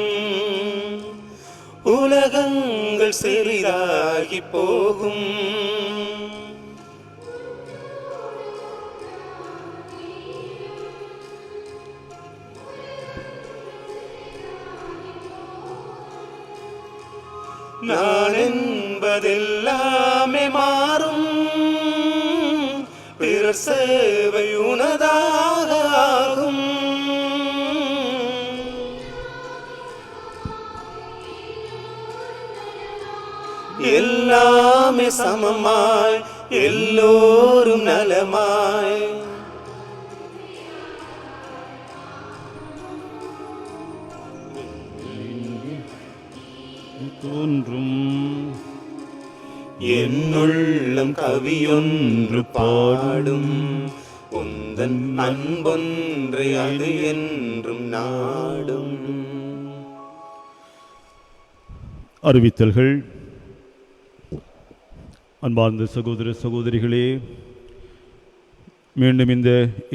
உலகங்கள் சிறிதாகி போகும். நான் என்பதெல்லாமே மாறும், பிறர் சேவை உனதாக ஆகும். எல்லாமே சமமாய் எல்லோரும் நலமாய் தோன்றும். என்னுள்ளம் கவியொன்று பாடும், உந்தன் அன்பொன்றே அது என்றும் நாடும். அறிவித்தல்கள். அன்பார்ந்த சகோதர சகோதரிகளே, மீண்டும் இந்த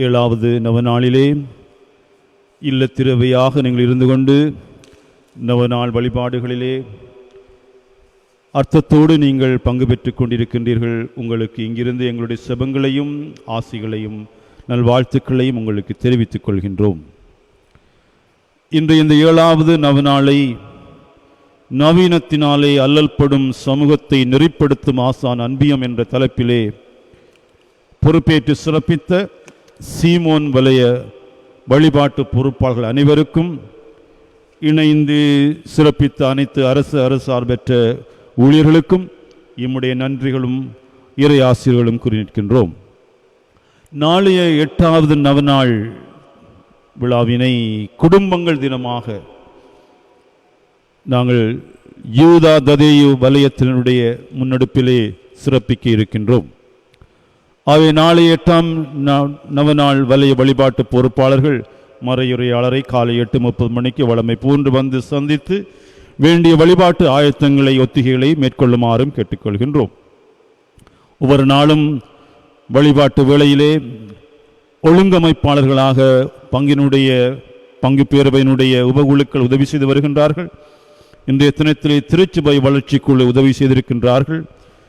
7வது நவநாளிலே இல்லத்திரவையாக நீங்கள் இருந்து கொண்டு நவநாள் வழிபாடுகளிலே அர்த்தத்தோடு நீங்கள் பங்கு பெற்றுக் கொண்டிருக்கின்றீர்கள். உங்களுக்கு இங்கிருந்து எங்களுடைய செபங்களையும் ஆசிகளையும் நல்வாழ்த்துக்களையும் உங்களுக்கு தெரிவித்துக் கொள்கின்றோம். இன்று இந்த 7வது நவநாளை நவீனத்தினாலே அல்லல்படும் சமூகத்தை நெறிப்படுத்தும் ஆசான் அன்பியம் என்ற தலைப்பிலே பொறுப்பேற்று சிறப்பித்த சீமோன் வலய வழிபாட்டு பொறுப்பாளர்கள் அனைவருக்கும், இணைந்து சிறப்பித்த அனைத்து அரசு பெற்ற ஊழியர்களுக்கும் இம்முடைய நன்றிகளும் இறை ஆசிரியர்களும் கூறி நிற்கின்றோம். நாளைய 8வது நவநாள் விழாவினை குடும்பங்கள் தினமாக நாங்கள் யூதா ததேயு வலயத்தினுடைய முன்னெடுப்பிலே சிறப்பிக்க இருக்கின்றோம். ஆகவே நாளை 8ஆம் நவநாள் வலய வழிபாட்டு பொறுப்பாளர்கள் மறையுரையாளரை காலை 8:30 மணிக்கு வழமை போன்று வந்து சந்தித்து வேண்டிய வழிபாட்டு ஆயத்தங்களை ஒத்திகைகளை மேற்கொள்ளுமாறும் கேட்டுக்கொள்கின்றோம். ஒவ்வொரு நாளும் வழிபாட்டு வேளையிலே ஒழுங்கமைப்பாளர்களாக பங்கு பேரவையினுடைய உபகுழுக்கள் உதவி செய்து வருகின்றார்கள். இன்றைய தினத்திலே திருச்சபை வளர்ச்சிக்குழு உதவி செய்திருக்கின்றார்கள்.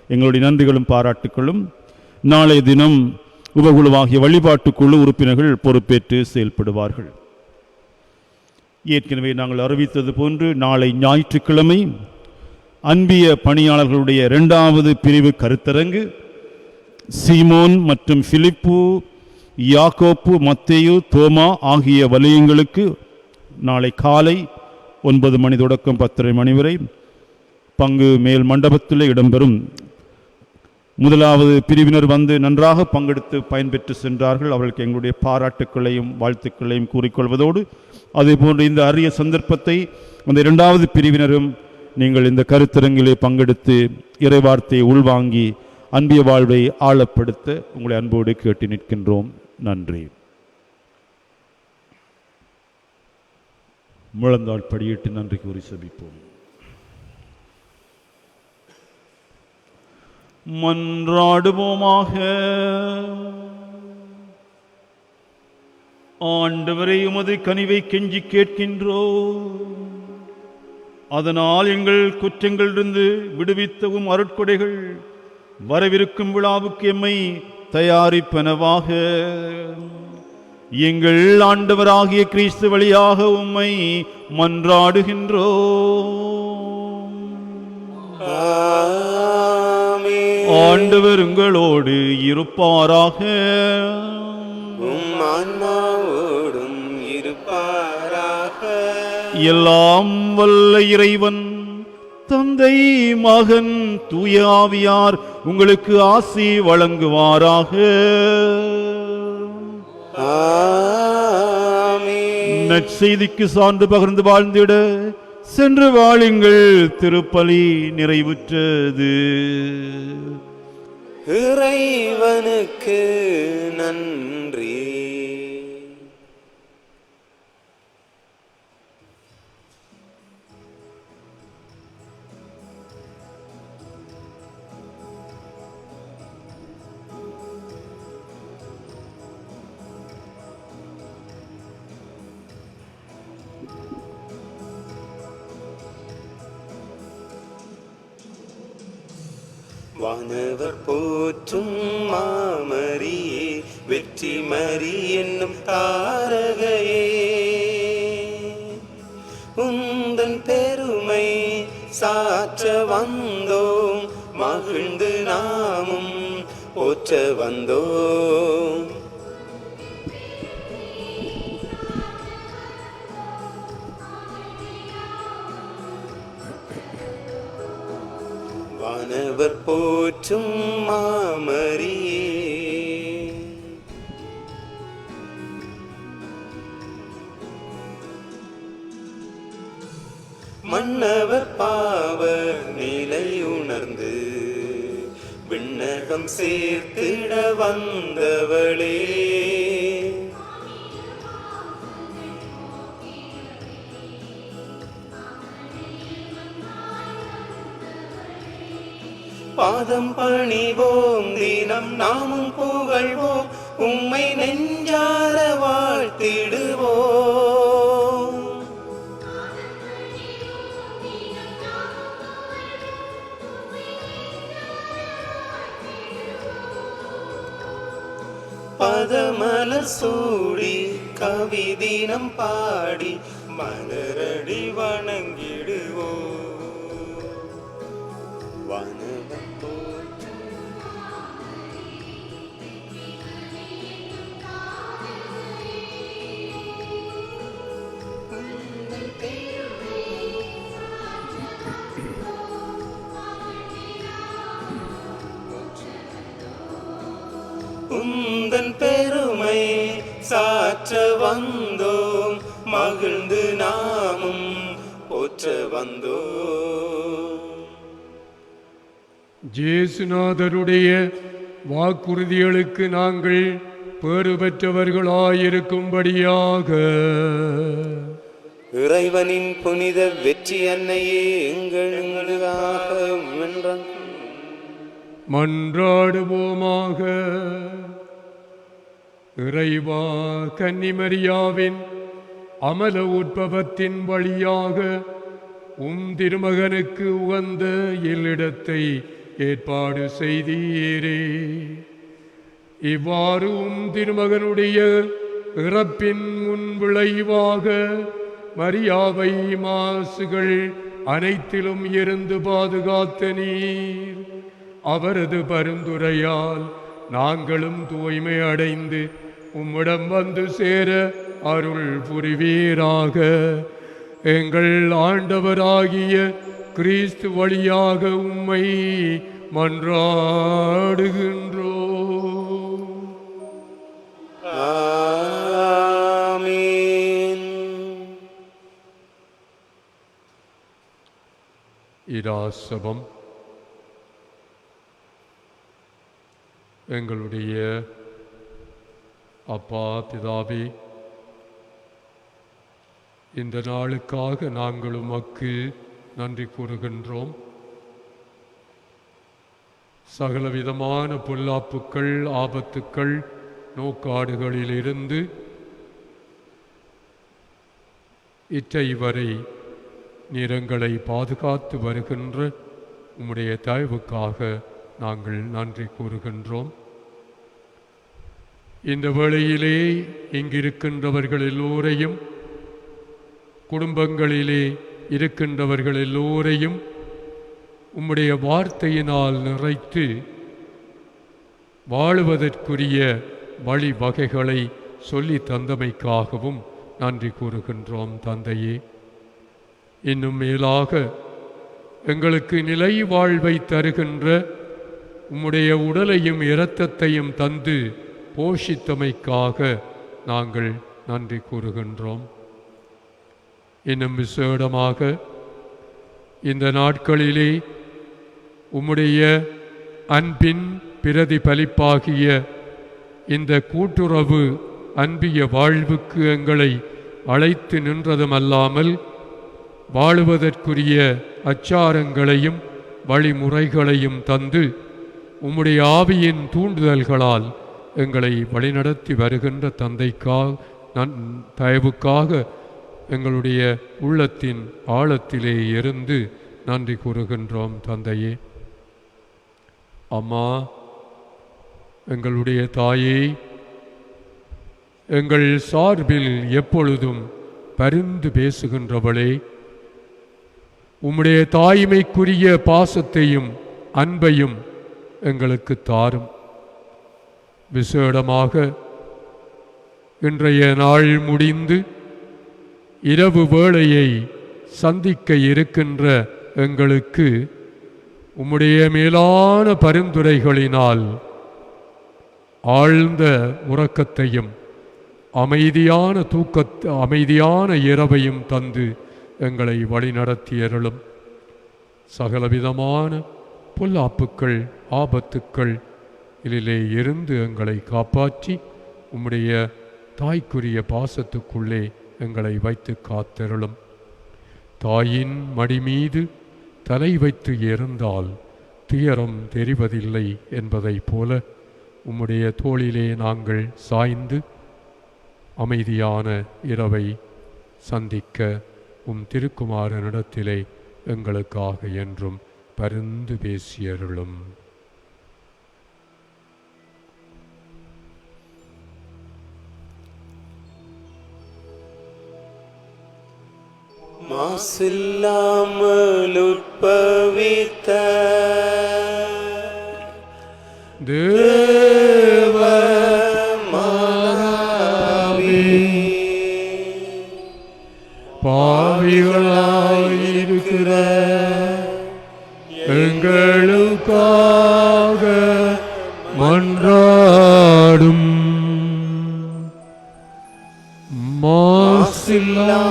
எங்களுடைய நன்றிகளும் பாராட்டுகளும். நாளைய தினம் உபகுழுவாகிய வழிபாட்டு குழு உறுப்பினர்கள் பொறுப்பேற்று செயல்படுவார்கள். ஏற்கனவே நாங்கள் அறிவித்தது போன்று நாளை ஞாயிற்றுக்கிழமை அன்பிய பணியாளர்களுடைய 2வது பிரிவு கருத்தரங்கு சீமோன் மற்றும் பிலிப்பு, யாக்கோப்பு, மத்தேயு, தோமா ஆகிய வலயங்களுக்கு நாளை காலை 9 மணி தொடக்கம் 10:30 மணி வரை பங்கு மேல் மண்டபத்தில் இடம்பெறும். 1வது பிரிவினர் வந்து நன்றாக பங்கெடுத்து பயன்பெற்று சென்றார்கள். அவர்களுக்கு எங்களுடைய பாராட்டுக்களையும் வாழ்த்துக்களையும் கூறிக்கொள்வதோடு, அதேபோன்று இந்த அரிய சந்தர்ப்பத்தை அந்த 2வது பிரிவினரும் நீங்கள் இந்த கருத்தரங்கிலே பங்கெடுத்து இறைவார்த்தையை உள்வாங்கி அன்பிய வாழ்வை ஆழப்படுத்த உங்களை அன்போடு கேட்டு நிற்கின்றோம். நன்றி. முழந்தாள் படியிட்டு நன்றி கூறி சபிப்போம். மன்றாடுவோமாக. ஆண்டவரை உமது கனிவை கெஞ்சி கேட்கின்றோம். அதனால் எங்கள் குற்றங்களிலிருந்து விடுவித்தவும் அருட்கொடைகள் வரவிருக்கும் விழாவுக்கு எம்மை தயாரிப்பனவாக. எங்கள் ஆண்டவராகிய கிறிஸ்து வழியாக உம்மை மன்றாடுகின்றோம். ஆண்டவர் உங்களோடு இருப்பாராக. ஆன்மாவோடும் இருப்பாராக. எல்லாம் வல்ல இறைவன் தந்தை, மகன், தூய ஆவியார் உங்களுக்கு ஆசி வழங்குவாராக. நற்செய்திக்கு சான்று பகிர்ந்து வாழ்ந்திட சென்று வாழுங்கள். திருப்பலி நிறைவுற்றது. இறைவனுக்கு நன்றி. வானவர் போற்றும் மாமரியே, வெற்றி மரி என்னும் தாரகையே, உந்தன் பெருமை சாற்ற வந்தோம், மகிழ்ந்து நாமும் போற்ற வந்தோம். வானவர் போற்றும் மாமரியே, மன்னவர் பாவர் நிலை உணர்ந்து விண்ணகம் சேர்த்திட வந்தவளே, பாதம் பணிவோம், தினம் நாமும் புகழ்வோம், உம்மை நெஞ்சார வாழ்த்திடுவோம். பதமலர் சூடி கவிதினம் பாடி மலரடி வணங்கிடுவோ வானவன் போற்றி உந்தன் பெருமை சாற்ற வந்தோம் மகிழ்ந்து நாமும் போற்ற வந்தோம். ஜேசுநாதருடைய வாக்குறுதிகளுக்கு நாங்கள் பேறு பெற்றவர்களாயிருக்கும்படியாக இறைவனின் புனித வெற்றி அன்னையே எங்களுக்காக மன்றாடுவோமாக. இறைவா, கன்னிமரியாவின் அமல உற்பவத்தின் வழியாக திருமகனுக்கு உகந்த இல்லிடத்தை ஏற்பாடு செய்தீரே. இவ்வாறு திருமகனுடைய இறப்பின் முன் விளைவாக மரியாவை மாசுகள் அனைத்திலும் இருந்து பாதுகாத்த நீர். அவரது பரிந்துரையால் நாங்களும் தூய்மை அடைந்து உம்மிடம் வந்து சேர அருள் புரிவீராக. எங்கள் ஆண்டவராகிய கிறிஸ்து வழியாக உம்மை மன்றாடுகின்றோம். ஆமென். இராசபம். எங்களுடைய அப்பா பிதாவே, இந்த நாளுக்காக நாங்கள் உமக்கு நன்றி கூறுகின்றோம். சகலவிதமான பொல்லாப்புக்கள், ஆபத்துக்கள், நோக்காடுகளிலிருந்து இற்றை வரை நீரங்களை பாதுகாத்து வருகின்ற உம்முடைய தயவுக்காக நாங்கள் நன்றி கூறுகின்றோம். இந்த வேளையிலே இங்கிருக்கின்றவர்கள் எல்லோரையும், குடும்பங்களிலே இருக்கின்றவர்கள் எல்லோரையும் உம்முடைய வார்த்தையினால் நிறைத்து வாழுவதற்குரிய வழிவகைகளை சொல்லி தந்தமைக்காகவும் நன்றி கூறுகின்றோம் தந்தையே. இன்னும் மேலாக எங்களுக்கு நிலை வாழ்வை தருகின்ற உம்முடைய உடலையும் இரத்தத்தையும் தந்து போஷித்தமைக்காக நாங்கள் நன்றி கூறுகின்றோம். இன்னும் விசேடமாக இந்த நாட்களிலே உம்முடைய அன்பின் பிரதிபலிப்பாகிய இந்த கூட்டுறவு அன்பிய வாழ்வுக்கு எங்களை அழைத்து நின்றதுமல்லாமல் வாழுவதற்குரிய அச்சாரங்களையும் வழிமுறைகளையும் தந்து உம்முடைய ஆவியின் தூண்டுதல்களால் எங்களை வழிநடத்தி வருகின்ற தயவுக்காக எங்களுடைய உள்ளத்தின் ஆழத்திலே இருந்து நன்றி கூறுகின்றோம் தந்தையே. அம்மா, எங்களுடைய தாயே, எங்கள் சார்பில் எப்பொழுதும் பரிந்து பேசுகின்றவளே, உம்முடைய தாய்மைக்குரிய பாசத்தையும் அன்பையும் எங்களுக்கு தாரும். விசேடமாக இன்றைய நாள் முடிந்து இரவு வேளையை சந்திக்க இருக்கின்ற எங்களுக்கு உம்முடைய மேலான பரிந்துரைகளினால் ஆழ்ந்த உறக்கத்தையும் அமைதியான இரவையும் தந்து எங்களை வழிநடத்தியருளும். சகலவிதமான பொல்லாப்புக்கள், ஆபத்துக்கள் இதிலே இருந்து எங்களை காப்பாற்றி உம்முடைய தாய்க்குரிய பாசத்துக்குள்ளே எங்களை வைத்து காத்தருளும். தாயின் மடி மீது தலை வைத்து இருந்தால் துயரம் தெரிவதில்லை என்பதைப் போல உம்முடைய தோளிலே நாங்கள் சாய்ந்து அமைதியான இரவை சந்திக்க உம் திருக்குமாரனிடத்திலே எங்களுக்காக என்றும் பரிந்து பேசியருளும். மாசில்லாமல் உட்பவித்த தேவ மாதாவே, பாவிகளாயிருக்கிற எங்களுக்காக மன்றாடும். மாசில்லாமல்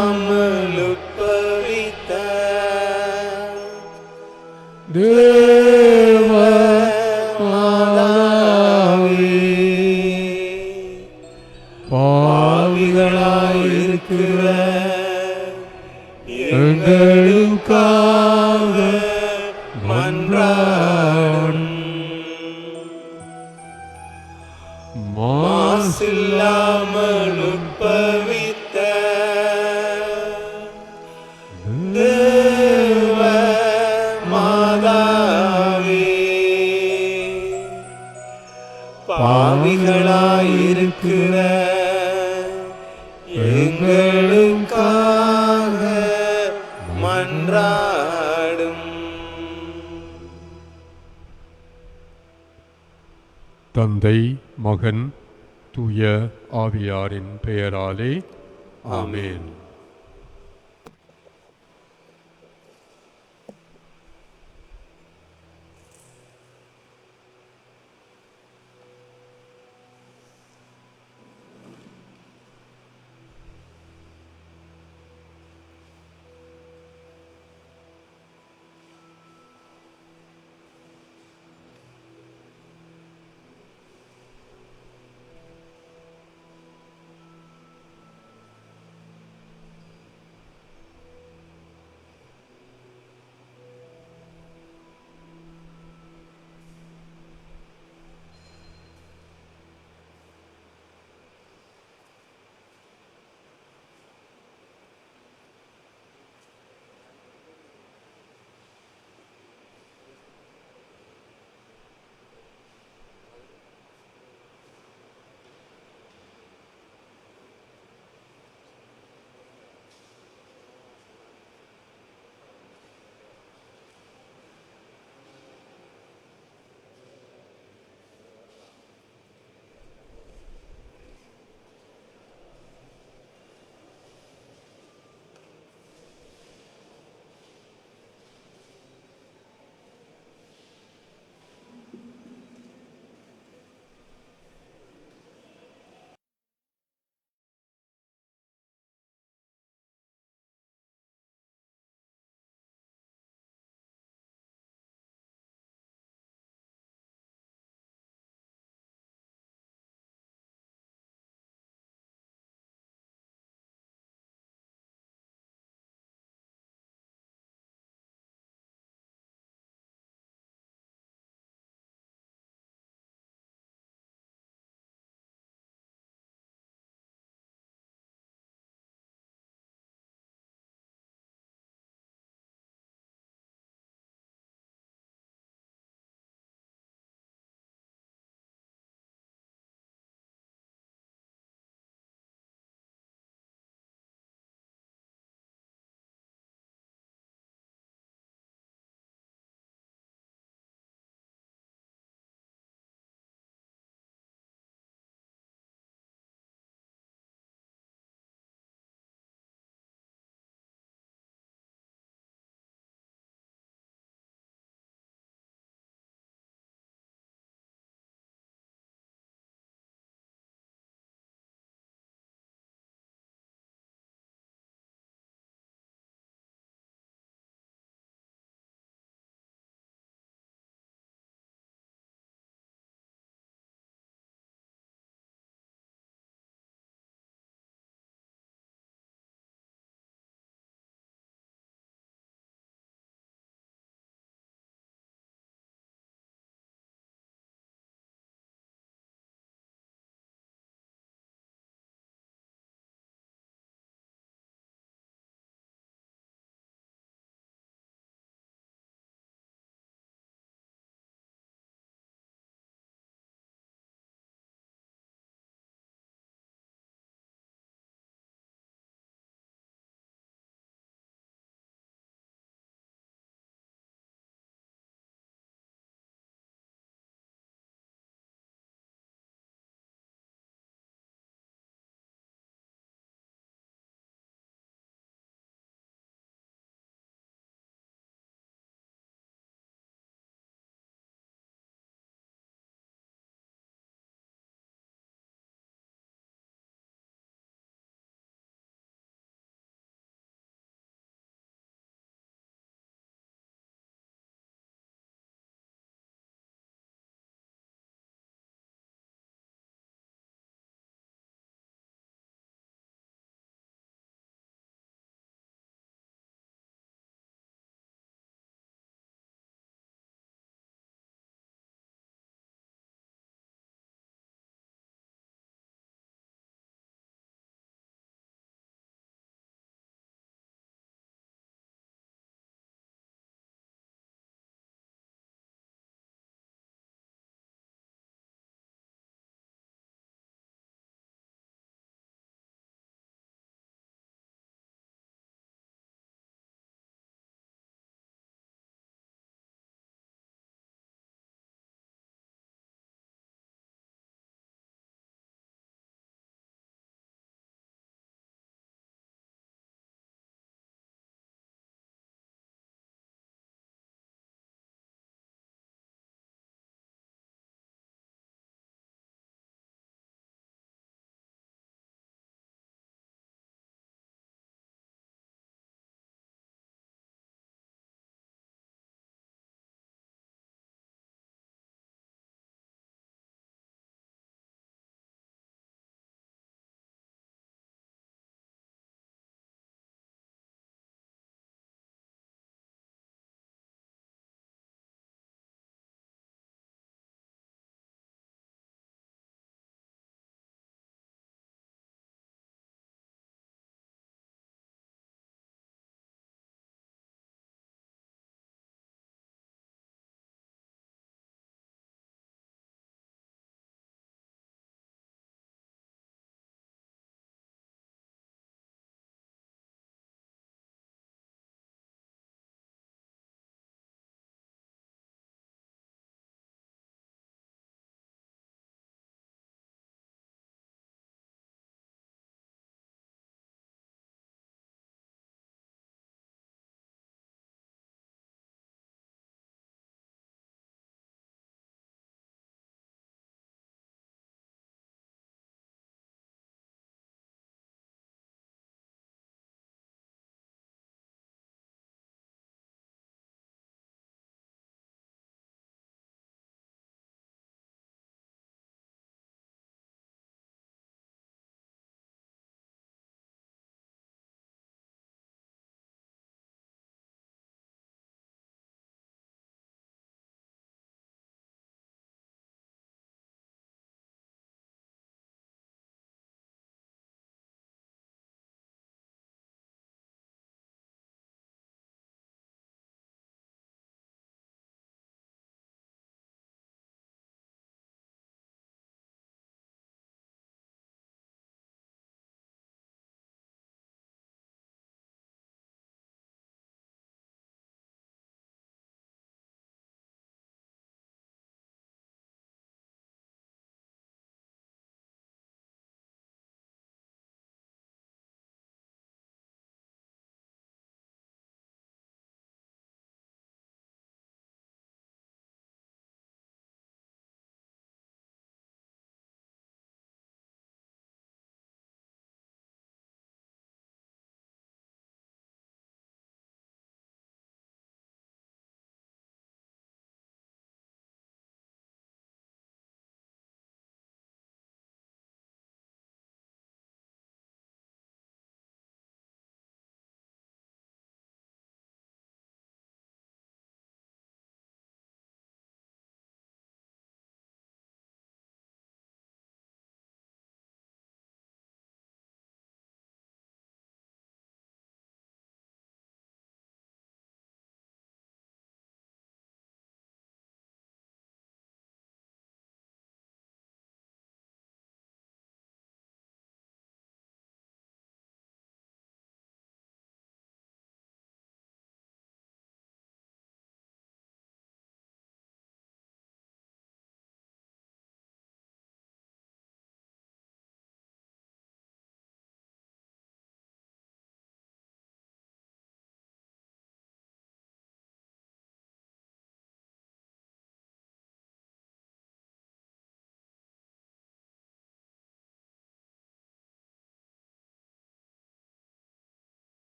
உட்பவித்த தேவ மாதாவே, பாவிகளாயிருக்கிற எங்களுக்காக மன்றாடும். மாசில்லாமல் உட்பவித்த தேவ மாதாவே, பாவிகளாயிருக்கிற எங்களுக்காக மன்றாடும். தந்தை, மகன், தூய ஆவியாரின் பெயராலே ஆமென்.